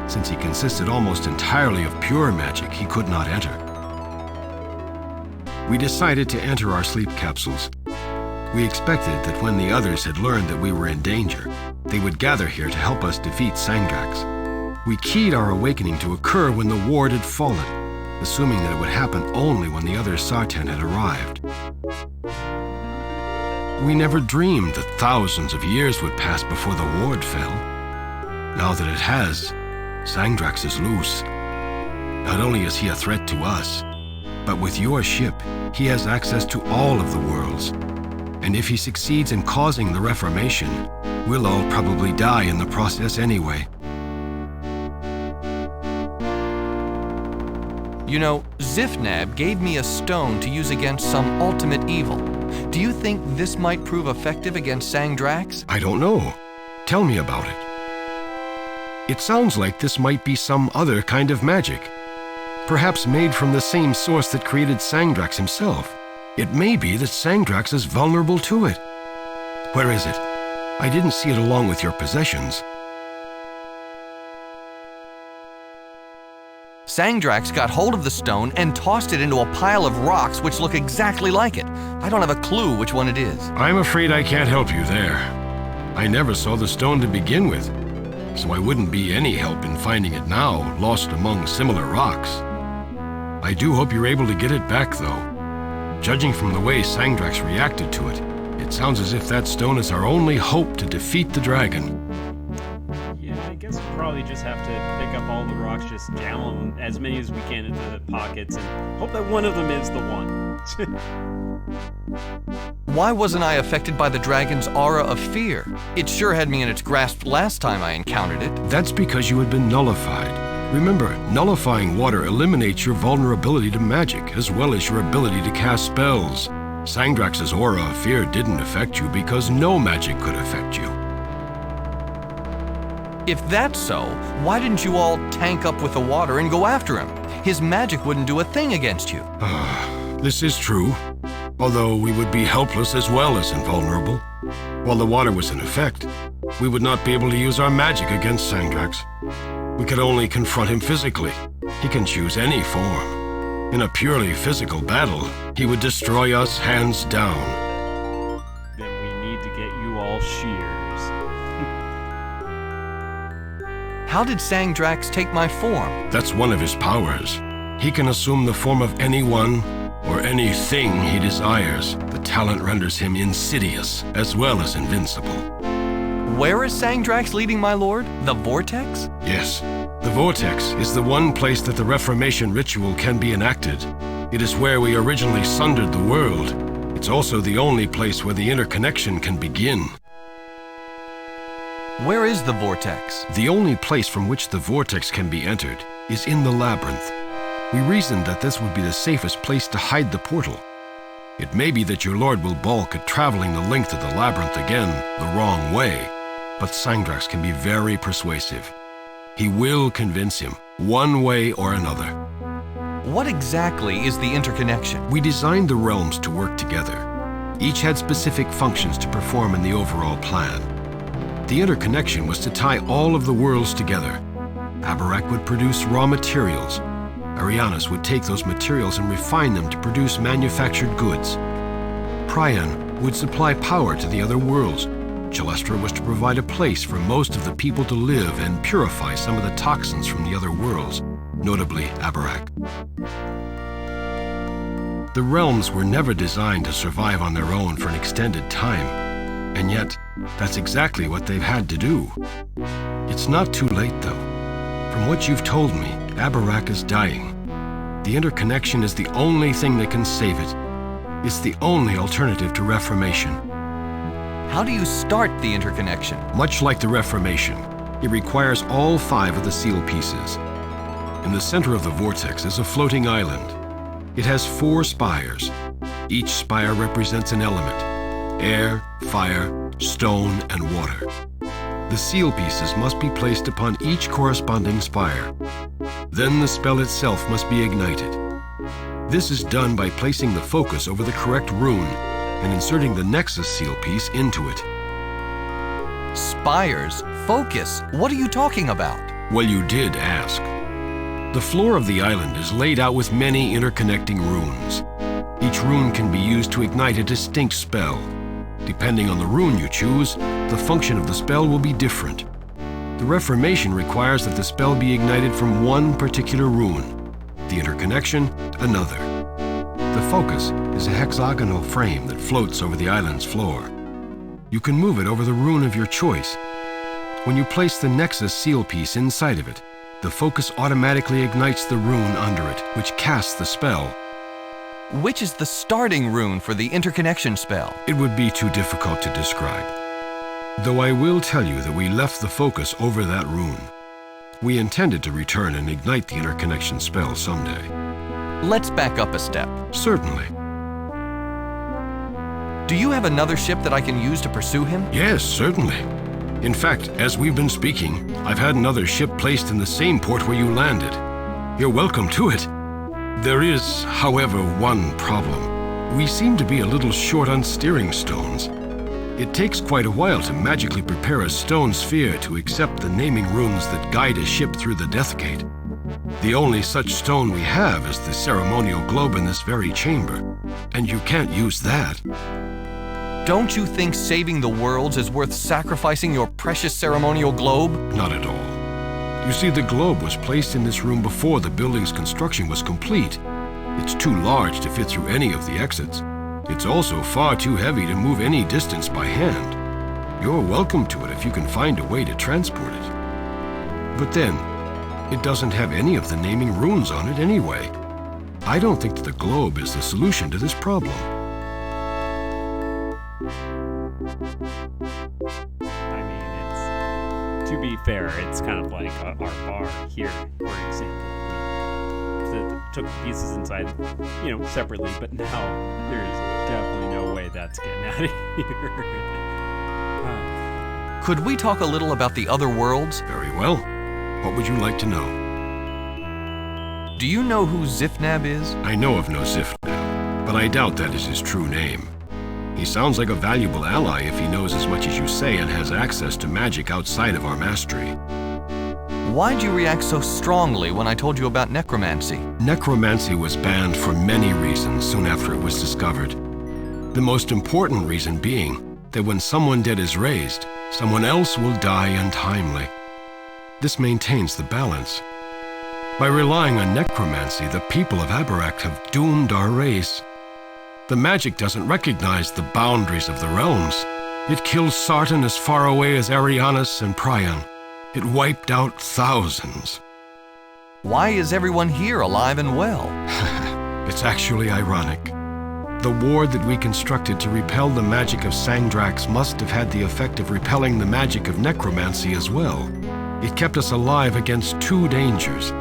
Since he consisted almost entirely of pure magic, he could not enter. We decided to enter our sleep capsules. We expected that when the others had learned that we were in danger, they would gather here to help us defeat Sangdrax. We keyed our awakening to occur when the ward had fallen, assuming that it would happen only when the other Sartan had arrived. We never dreamed that thousands of years would pass before the ward fell. Now that it has, Sangdrax is loose. Not only is he a threat to us, but with your ship, he has access to all of the worlds. And if he succeeds in causing the Reformation, we'll all probably die in the process anyway. You know, Zifnab gave me a stone to use against some ultimate evil. Do you think this might prove effective against Sangdrax? I don't know. Tell me about it. It sounds like this might be some other kind of magic. Perhaps made from the same source that created Sangdrax himself. It may be that Sangdrax is vulnerable to it. Where is it? I didn't see it along with your possessions. Sangdrax got hold of the stone and tossed it into a pile of rocks which look exactly like it. I don't have a clue which one it is. I'm afraid I can't help you there. I never saw the stone to begin with, so I wouldn't be any help in finding it now, lost among similar rocks. I do hope you're able to get it back, though. Judging from the way Sangdrax reacted to it, it sounds as if that stone is our only hope to defeat the dragon. Yeah, I guess we'll probably just have to pick up all the rocks, just jam them as many as we can into the pockets, and hope that one of them is the one. Why wasn't I affected by the dragon's aura of fear? It sure had me in its grasp last time I encountered it. That's because you had been nullified. Remember, nullifying water eliminates your vulnerability to magic, as well as your ability to cast spells. Sangdrax's aura of fear didn't affect you because no magic could affect you. If that's so, why didn't you all tank up with the water and go after him? His magic wouldn't do a thing against you. This is true, although we would be helpless as well as invulnerable. While the water was in effect, we would not be able to use our magic against Sangdrax. We could only confront him physically. He can choose any form. In a purely physical battle, he would destroy us hands down. Then we need to get you all shears. How did Sangdrax take my form? That's one of his powers. He can assume the form of anyone or anything he desires. The talent renders him insidious as well as invincible. Where is Sangdrax leading, my lord? The Vortex? Yes. The Vortex is the one place that the Reformation ritual can be enacted. It is where we originally sundered the world. It's also the only place where the interconnection can begin. Where is the Vortex? The only place from which the Vortex can be entered is in the Labyrinth. We reasoned that this would be the safest place to hide the portal. It may be that your lord will balk at traveling the length of the Labyrinth again the wrong way, but Sangdrax can be very persuasive. He will convince him, one way or another. What exactly is the interconnection? We designed the realms to work together. Each had specific functions to perform in the overall plan. The interconnection was to tie all of the worlds together. Abarak would produce raw materials. Arianas would take those materials and refine them to produce manufactured goods. Prion would supply power to the other worlds. Chalestra was to provide a place for most of the people to live and purify some of the toxins from the other worlds, notably Abarak. The realms were never designed to survive on their own for an extended time, and yet that's exactly what they've had to do. It's not too late, though. From what you've told me, Abarak is dying. The interconnection is the only thing that can save it. It's the only alternative to Reformation. How do you start the interconnection? Much like the Reformation, it requires all 5 of the seal pieces. In the center of the vortex is a floating island. It has 4 spires. Each spire represents an element: air, fire, stone, and water. The seal pieces must be placed upon each corresponding spire. Then the spell itself must be ignited. This is done by placing the focus over the correct rune and inserting the Nexus seal piece into it. Spires? Focus? What are you talking about? Well, you did ask. The floor of the island is laid out with many interconnecting runes. Each rune can be used to ignite a distinct spell. Depending on the rune you choose, the function of the spell will be different. The Reformation requires that the spell be ignited from one particular rune, the interconnection, another. The focus is a hexagonal frame that floats over the island's floor. You can move it over the rune of your choice. When you place the Nexus seal piece inside of it, the focus automatically ignites the rune under it, which casts the spell. Which is the starting rune for the interconnection spell? It would be too difficult to describe. Though I will tell you that we left the focus over that rune. We intended to return and ignite the interconnection spell someday. Let's back up a step. Certainly. Do you have another ship that I can use to pursue him? Yes, certainly. In fact, as we've been speaking, I've had another ship placed in the same port where you landed. You're welcome to it. There is, however, one problem. We seem to be a little short on steering stones. It takes quite a while to magically prepare a stone sphere to accept the naming runes that guide a ship through the Death Gate. The only such stone we have is the ceremonial globe in this very chamber, and you can't use that. Don't you think saving the worlds is worth sacrificing your precious ceremonial globe? Not at all. You see, the globe was placed in this room before the building's construction was complete. It's too large to fit through any of the exits. It's also far too heavy to move any distance by hand. You're welcome to it if you can find a way to transport it. But then, it doesn't have any of the naming runes on it anyway. I don't think that the globe is the solution to this problem. To be fair, it's kind of like our bar here, for example. We took the pieces inside, separately, but now there's definitely no way that's getting out of here. Could we talk a little about the other worlds? Very well. What would you like to know? Do you know who Zifnab is? I know of no Zifnab, but I doubt that is his true name. He sounds like a valuable ally if he knows as much as you say and has access to magic outside of our mastery. Why'd you react so strongly when I told you about necromancy? Necromancy was banned for many reasons soon after it was discovered. The most important reason being that when someone dead is raised, someone else will die untimely. This maintains the balance. By relying on necromancy, the people of Abarak have doomed our race. The magic doesn't recognize the boundaries of the realms. It killed Sartan as far away as Arianas and Prion. It wiped out thousands. Why is everyone here alive and well? It's actually ironic. The ward that we constructed to repel the magic of Sangdrax must have had the effect of repelling the magic of necromancy as well. It kept us alive against 2 dangers.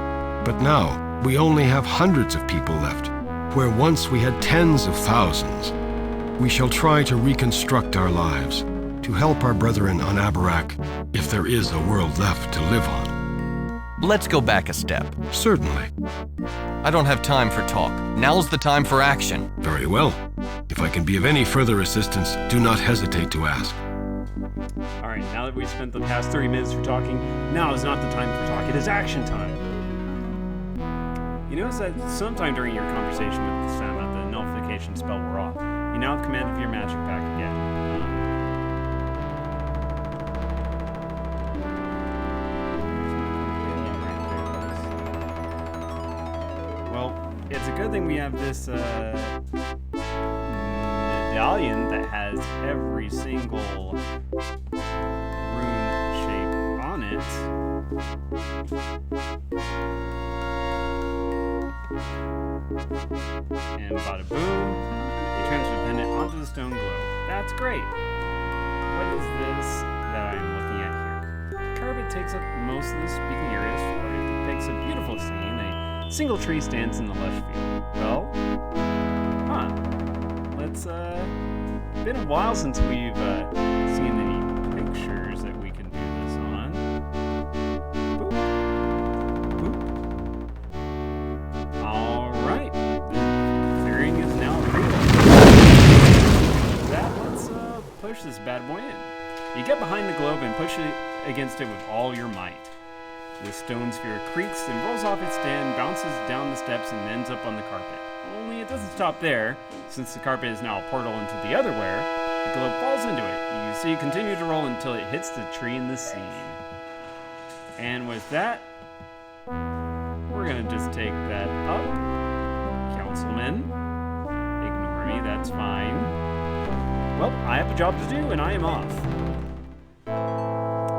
But now, we only have hundreds of people left, where once we had tens of thousands. We shall try to reconstruct our lives, to help our brethren on Abarak, if there is a world left to live on. Let's go back a step. Certainly. I don't have time for talk. Now's the time for action. Very well. If I can be of any further assistance, do not hesitate to ask. All right, now that we've spent the past 30 minutes for talking, now is not the time for talk. It is action time. You notice that sometime during your conversation with Sama, the nullification spell wore off. You now have command of your magic back again. Well, it's a good thing we have this medallion that has every single rune shape on it. And bada boom, you transfer the pendant onto the stone globe. That's great. What is this that I'm looking at here? Carpet takes up most of the speaking areas for it. It depicts a beautiful scene. A single tree stands in the lush field. Well, let's, been a while since we've seen any pictures that we can do this on. Boop. Boop. Alright. The clearing is now real. With that, let's push this bad boy in. You get behind the globe and push it against it with all your might. The stone sphere creaks and rolls off its stand, bounces down the steps, and ends up on the carpet. Only it doesn't stop there. Since the carpet is now a portal into the otherwhere, the globe falls into it. You see it continue to roll until it hits the tree in the scene. And with that, we're gonna just take that up. Councilman, ignore me, that's fine. Well, I have a job to do and I am off.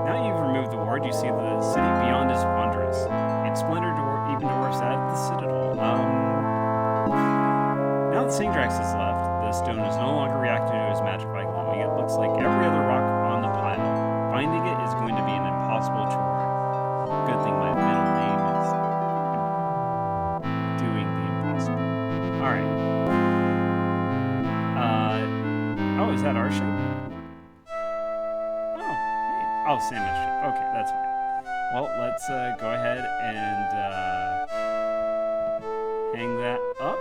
Now you've removed the ward, you see the city beyond is wondrous. Its splendor even dwarfs that of the citadel. Now that Singdrax is left, the stone is no longer reacting to his magic by glowing. It looks like every other rock on the pile. Finding it is going to be an impossible chore. Good thing my middle name is doing the impossible. Alright. Oh, is that our ship? Oh, Samus ship. Okay, that's fine. Well, let's go ahead and hang that up.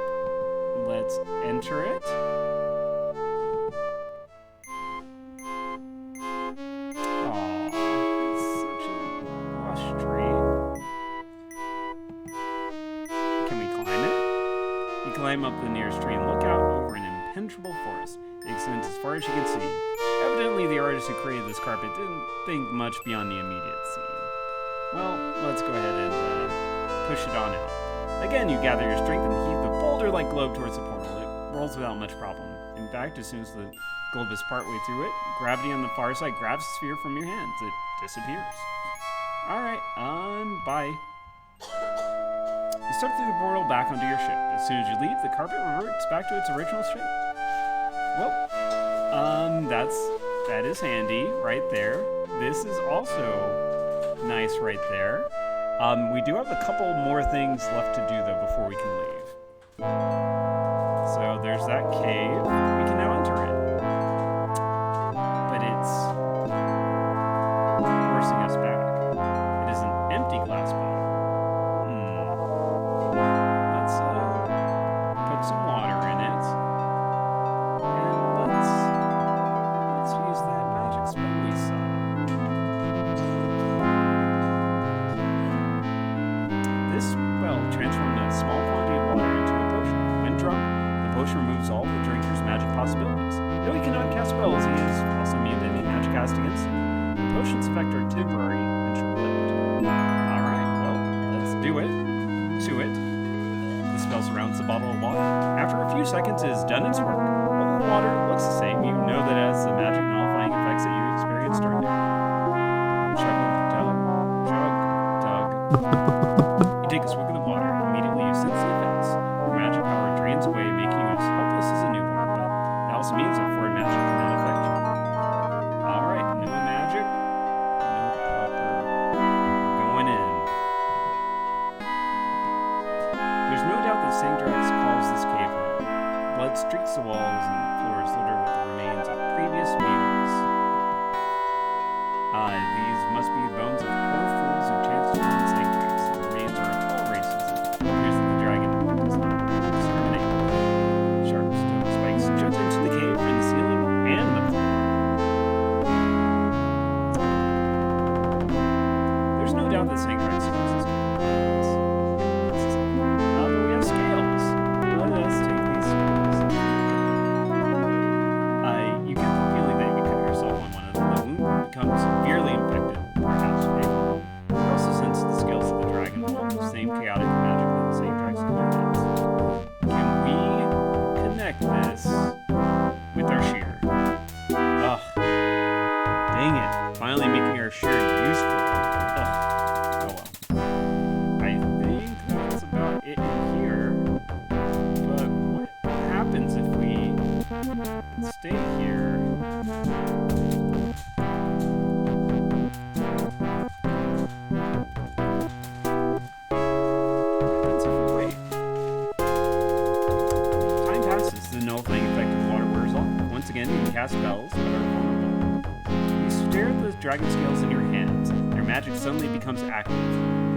Let's enter it. Aww, it's such a lush tree. Can we climb it? You climb up the nearest tree and look out over an impenetrable forest. It extends as far as you can see. Evidently, the artist who created this carpet didn't think much beyond the immediate scene. Well, let's go ahead and push it on out. Again, you gather your strength and heave the boulder-like globe towards the portal. It rolls without much problem. In fact, as soon as the globe is partway through it, gravity on the far side grabs the sphere from your hands. It disappears. Alright, bye. You step through the portal back onto your ship. As soon as you leave, the carpet reverts back to its original shape. Well, that is handy right there. This is also nice right there. We do have a couple more things left to do though before we can leave. So there's that cave. We can now enter it. But it's forcing us back. It is an empty glass bottle. Let's put some water in it. Let's use that magic spell we saw. This spell transformed a small quantity of water into a potion. When drunk, the potion removes all the drinker's magic possibilities. Though he cannot cast spells, he is also immune to any magic cast against him. The potion's effects are temporary and short-lived. Alright, well, let's do it. To it. The spell surrounds the bottle of water. After a few seconds, it has done its work. Although the water looks the same, you know that it has the magic nullifying effects that you experienced during it. Chug, you take a swig of the water, and immediately you sense the effects. Your magic power drains away, making you as helpless as a newborn, but that also means that foreign magic cannot affect you. Alright, no magic, no pupper. Going in. There's no doubt that Sangdrax calls this cave home. Blood streaks the walls and floors littered with the remains of previous meals. These must be the bones of poor fools who chanced upon Sangdrax. The remains are of all races. It appears that the dragon does not discriminate. Sharp stone spikes jut into the cave from the ceiling and the floor. There's no doubt that Sangdrax uses scales. But we have scales. Let us take these scales. cast spells, but are vulnerable. You stare at the dragon scales in your hands. Your magic suddenly becomes active.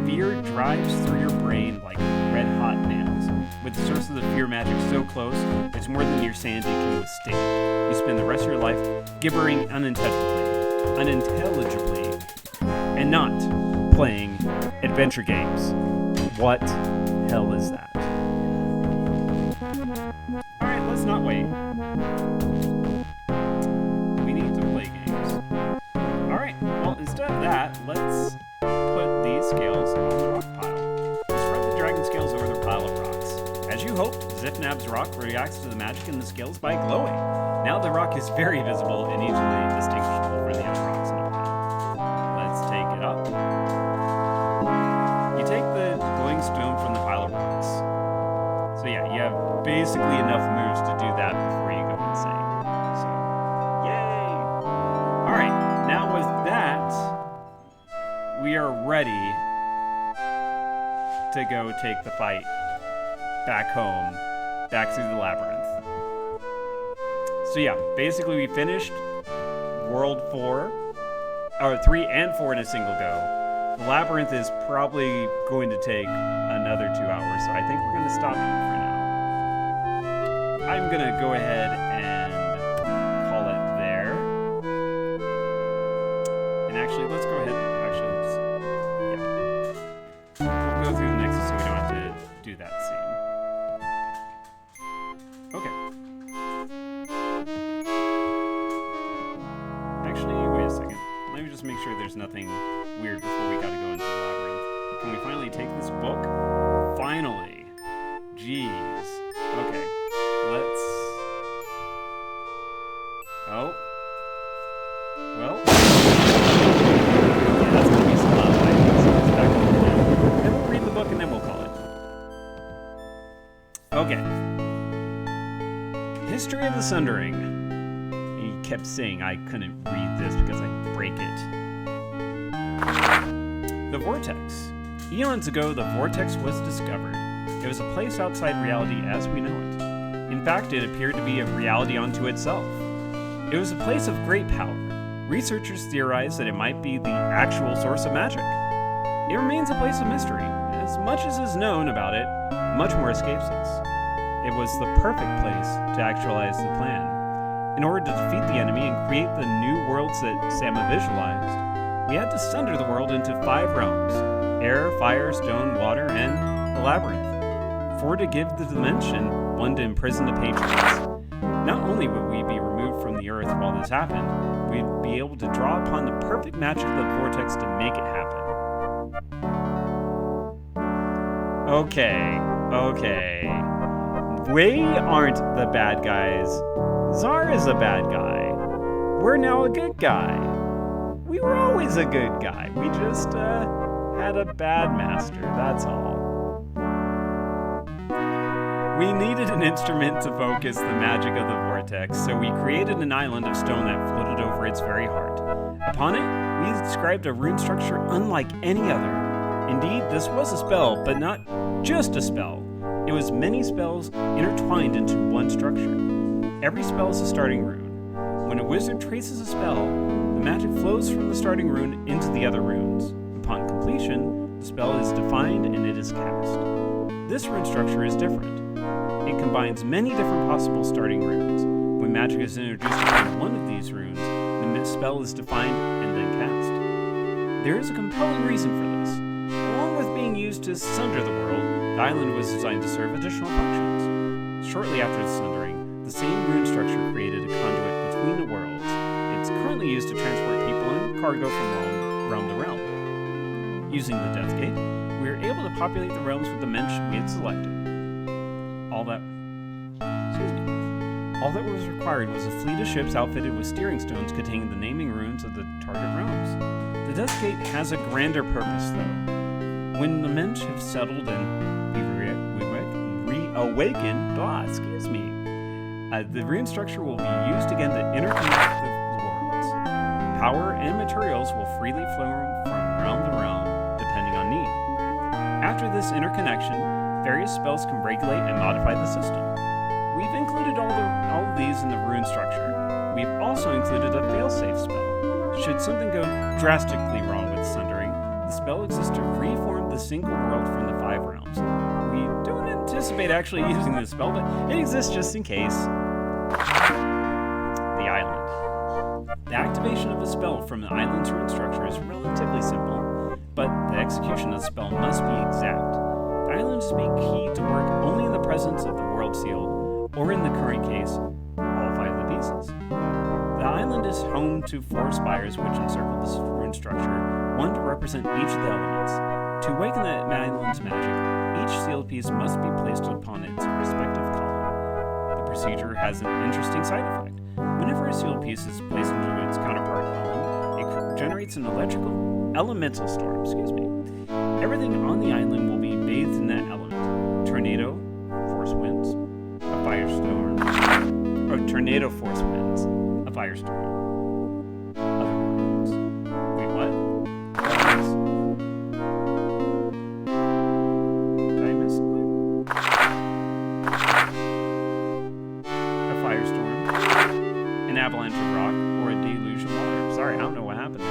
Fear drives through your brain like red-hot nails. With the source of the fear magic so close, it's more than your sanity can withstand. You spend the rest of your life gibbering unintelligibly, and not playing adventure games. What hell is that? Alright, let's not wait. We need to play games. Alright, well, instead of that, let's put these scales on the rock pile. Spread the dragon scales over the pile of rocks. As you hoped, Zipnab's rock reacts to the magic in the scales by glowing. Now the rock is very visible and easily distinguishable from the other rocks in the pile. Let's take it up. You take the glowing stone from the pile of rocks. So yeah, you have basically enough moves to do that before you go insane. So, yay! Alright, now with that, we are ready to go take the fight back home, back through the labyrinth. So yeah, basically we finished World 4, or 3 and 4 in a single go. The labyrinth is probably going to take another 2 hours, so I think we're going to stop here for now. I'm going to go ahead and call it there. And actually, let's go ahead. Actually, we'll go through the next so we don't have to do that scene. Okay. Actually, wait a second. Let me just make sure there's nothing weird before we gotta go into the labyrinth. Can we finally take this book? Finally. Jeez. Okay. Let's... Oh. Well. Yeah, that's gonna be some loud lightning, so let's back over there. Then we'll read the book and then we'll call it. Okay. History of the Sundering. He kept saying I couldn't read this because I'd break it. The Vortex. Eons ago, the Vortex was discovered. It was a place outside reality as we know it. In fact, it appeared to be a reality unto itself. It was a place of great power. Researchers theorize that it might be the actual source of magic. It remains a place of mystery. As much as is known about it, much more escapes us. It was the perfect place to actualize the plan. In order to defeat the enemy and create the new worlds that Sama visualized, we had to sunder the world into 5 realms: air, fire, stone, water, and the labyrinth. 4 to give the dimension, 1 to imprison the patrons. Not only would we be removed from the earth while this happened, we'd be able to draw upon the perfect magic of the vortex to make it happen. Okay. We aren't the bad guys. Czar is a bad guy. We're now a good guy. We were always a good guy. We just, had a bad master, that's all. We needed an instrument to focus the magic of the vortex, so we created an island of stone that floated over its very heart. Upon it, we inscribed a rune structure unlike any other. Indeed, this was a spell, but not just a spell. It was many spells intertwined into one structure. Every spell is a starting rune. When a wizard traces a spell, the magic flows from the starting rune into the other runes. Upon completion, the spell is defined and it is cast. This rune structure is different. It combines many different possible starting runes. When magic is introduced into one of these runes, the spell is defined and then cast. There is a compelling reason for this. Along with being used to sunder the world, the island was designed to serve additional functions. Shortly after its sundering, the same rune structure created a conduit between the worlds. It's currently used to transport people and cargo from realm to realm. Using the Death Gate, we were able to populate the realms with the mensch we had selected. All that was required was a fleet of ships outfitted with steering stones containing the naming runes of the target realms. The Death Gate has a grander purpose, though. When the mensch have settled and reawakened, the rune structure will be used again to interconnect the worlds. Power and materials will freely flow from realm to realm, depending on need. After this interconnection, various spells can regulate and modify the system. We've included all of these in the rune structure. we've also included a failsafe spell. Should something go drastically wrong with Sundering, the spell exists to reform the single world from the 5 realms. We don't anticipate actually using this spell, but it exists just in case. The island. The activation of a spell from the island's rune structure is relatively simple, but the execution of the spell must be exact. The island is being key to work only in the presence of the world seal, or in the current case, all 5 of the pieces. The island is home to 4 spires which encircle this rune structure, one to represent each of the elements. To awaken the island's magic, each sealed piece must be placed upon its respective column. The procedure has an interesting side effect. Whenever a sealed piece is placed into its counterpart column, it generates an elemental storm. Everything on the island will be bathed in that element. Tornado, force winds, a firestorm, or tornado force winds, a firestorm. Other words. Wait, what? Did I miss something? A firestorm, an avalanche of rock, or a deluge of water. Sorry, I don't know what happened there.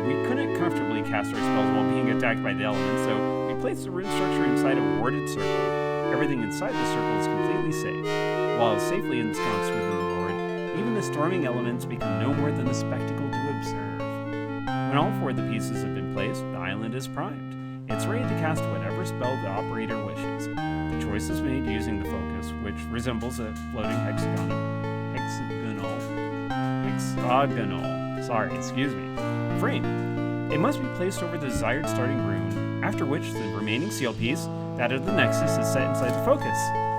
We couldn't comfortably cast our spells while being attacked by the elements, so we placed the rune structure inside a warded circle. Everything inside the circle is completely safe. While safely ensconced within the ward, even the storming elements become no more than a spectacle to observe. When all 4 of the pieces have been placed, the island is primed. It's ready to cast whatever spell the operator wishes. The choice is made using the focus, which resembles a floating hexagonal frame. It must be placed over the desired starting rune, after which the remaining seal piece, that of the nexus, is set inside the focus.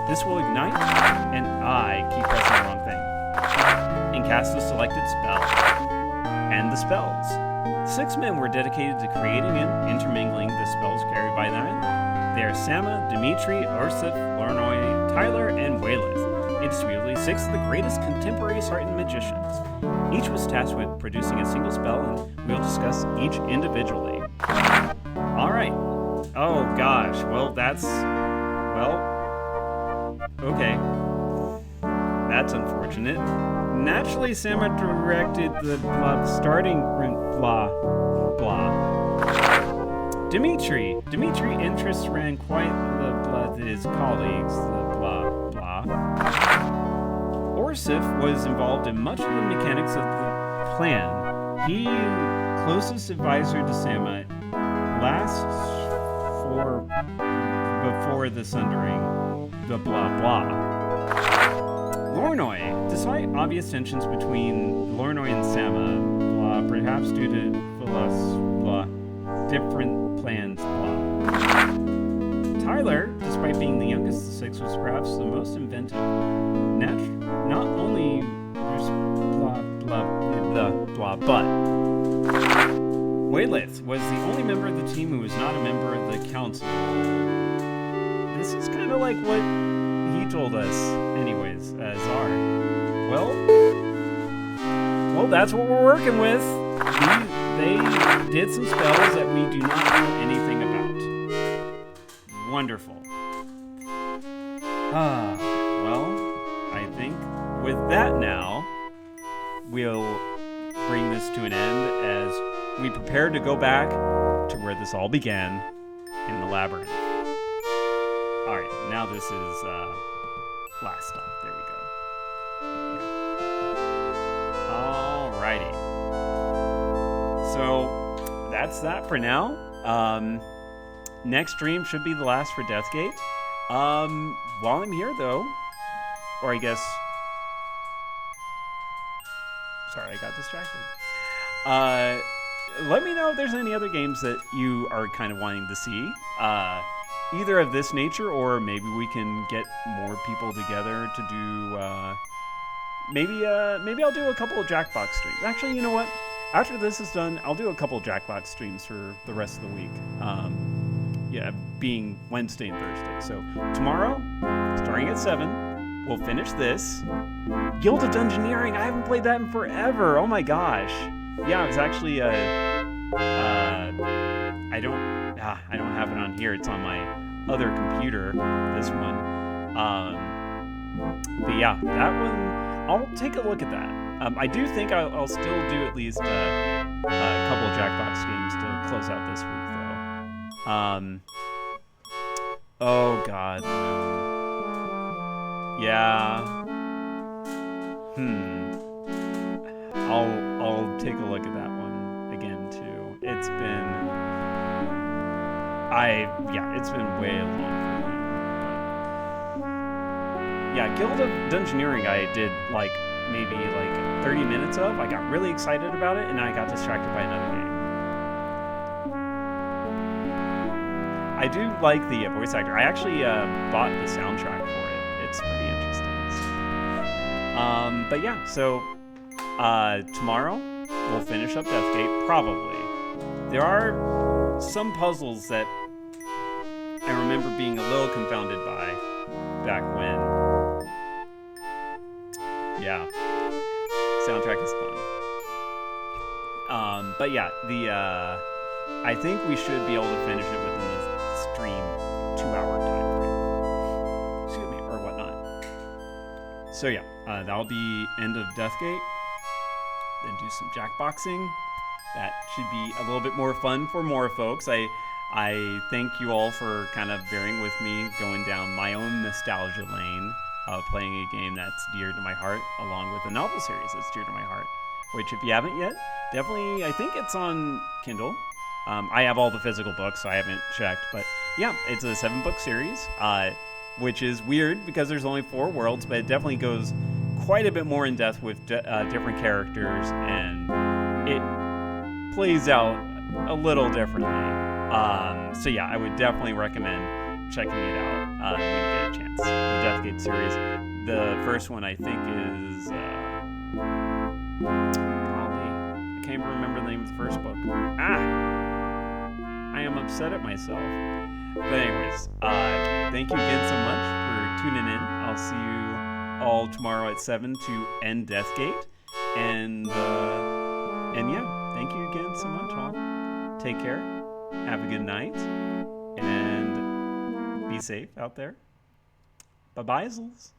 This will ignite, and I keep pressing the wrong thing, and cast the selected spell. And the spells. 6 men were dedicated to creating and intermingling the spells carried by the island. They are Sama, Dimitri, Ursif, Lornoy, Tyler, and Wayleth. Indisputably 6 of the greatest contemporary Sartan magicians. Each was tasked with producing a single spell, and we'll discuss each individually. Alright. Oh gosh, well okay. That's unfortunate. Naturally, Sama directed the starting blah. Dimitri interests ran quite the blood to his colleagues, the blah. Orsif was involved in much of the mechanics of the plan. He, closest advisor to Sama, before the Sundering, the blah. Lornoy, despite obvious tensions between Lornoy and Sama, perhaps due to different plans, Tyler, despite being the youngest of the 6, was perhaps the most inventive. Not only but Wayleth was the only member of the team who was not a member of the council. This is kind of like what he told us, anyways, Zar. Well, that's what we're working with. They did some spells that we do not know anything about. Wonderful. I think with that now, we'll bring this to an end as we prepare to go back to where this all began, in the labyrinth. Alright, now this is last stop. There we go. Alrighty. So that's that for now. Next stream should be the last for Deathgate. While I'm here though, or I guess, sorry, I got distracted. Let me know if there's any other games that you are kind of wanting to see. Either of this nature, or maybe we can get more people together to do, maybe I'll do a couple of Jackbox streams. Actually, you know what? After this is done, I'll do a couple of Jackbox streams for the rest of the week. Being Wednesday and Thursday. So tomorrow, starting at 7, we'll finish this. Guild of Dungeoneering, I haven't played that in forever. Oh my gosh. Yeah, it was actually, I don't have it on here. It's on my other computer, this one. But yeah, that one, I'll take a look at that. I do think I'll still do at least a couple of Jackbox games to close out this week, though. Oh God, no. Yeah. I'll take a look at that one again too. It's been way long for me. But yeah, Guild of Dungeoneering I did maybe 30 minutes of. I got really excited about it, and I got distracted by another game. I do like the voice actor. I actually bought the soundtrack for it. It's pretty interesting. But yeah, so tomorrow we'll finish up Deathgate, probably. There are some puzzles that I remember being a little confounded by back when. Yeah, soundtrack is fun. But yeah, I think we should be able to finish it within the stream 2-hour time frame. Excuse me, or whatnot. So yeah, that'll be end of Deathgate. Then do some jackboxing. That should be a little bit more fun for more folks. I thank you all for kind of bearing with me going down my own nostalgia lane of playing a game that's dear to my heart, along with a novel series that's dear to my heart. Which, if you haven't yet, definitely, I think it's on Kindle. I have all the physical books, so I haven't checked. But yeah, it's a 7-book series, which is weird because there's only 4 worlds, but it definitely goes quite a bit more in depth with different characters, and it plays out a little differently. So yeah, I would definitely recommend checking it out when you get a chance. The Deathgate series. The first one I think is golly, I can't even remember the name of the first book. I am upset at myself. But anyways, thank you again so much for tuning in. I'll see you all tomorrow at 7 to end Deathgate. And yeah, thank you again so much, all. Take care. Have a good night. And be safe out there. Bye-bye, Zels.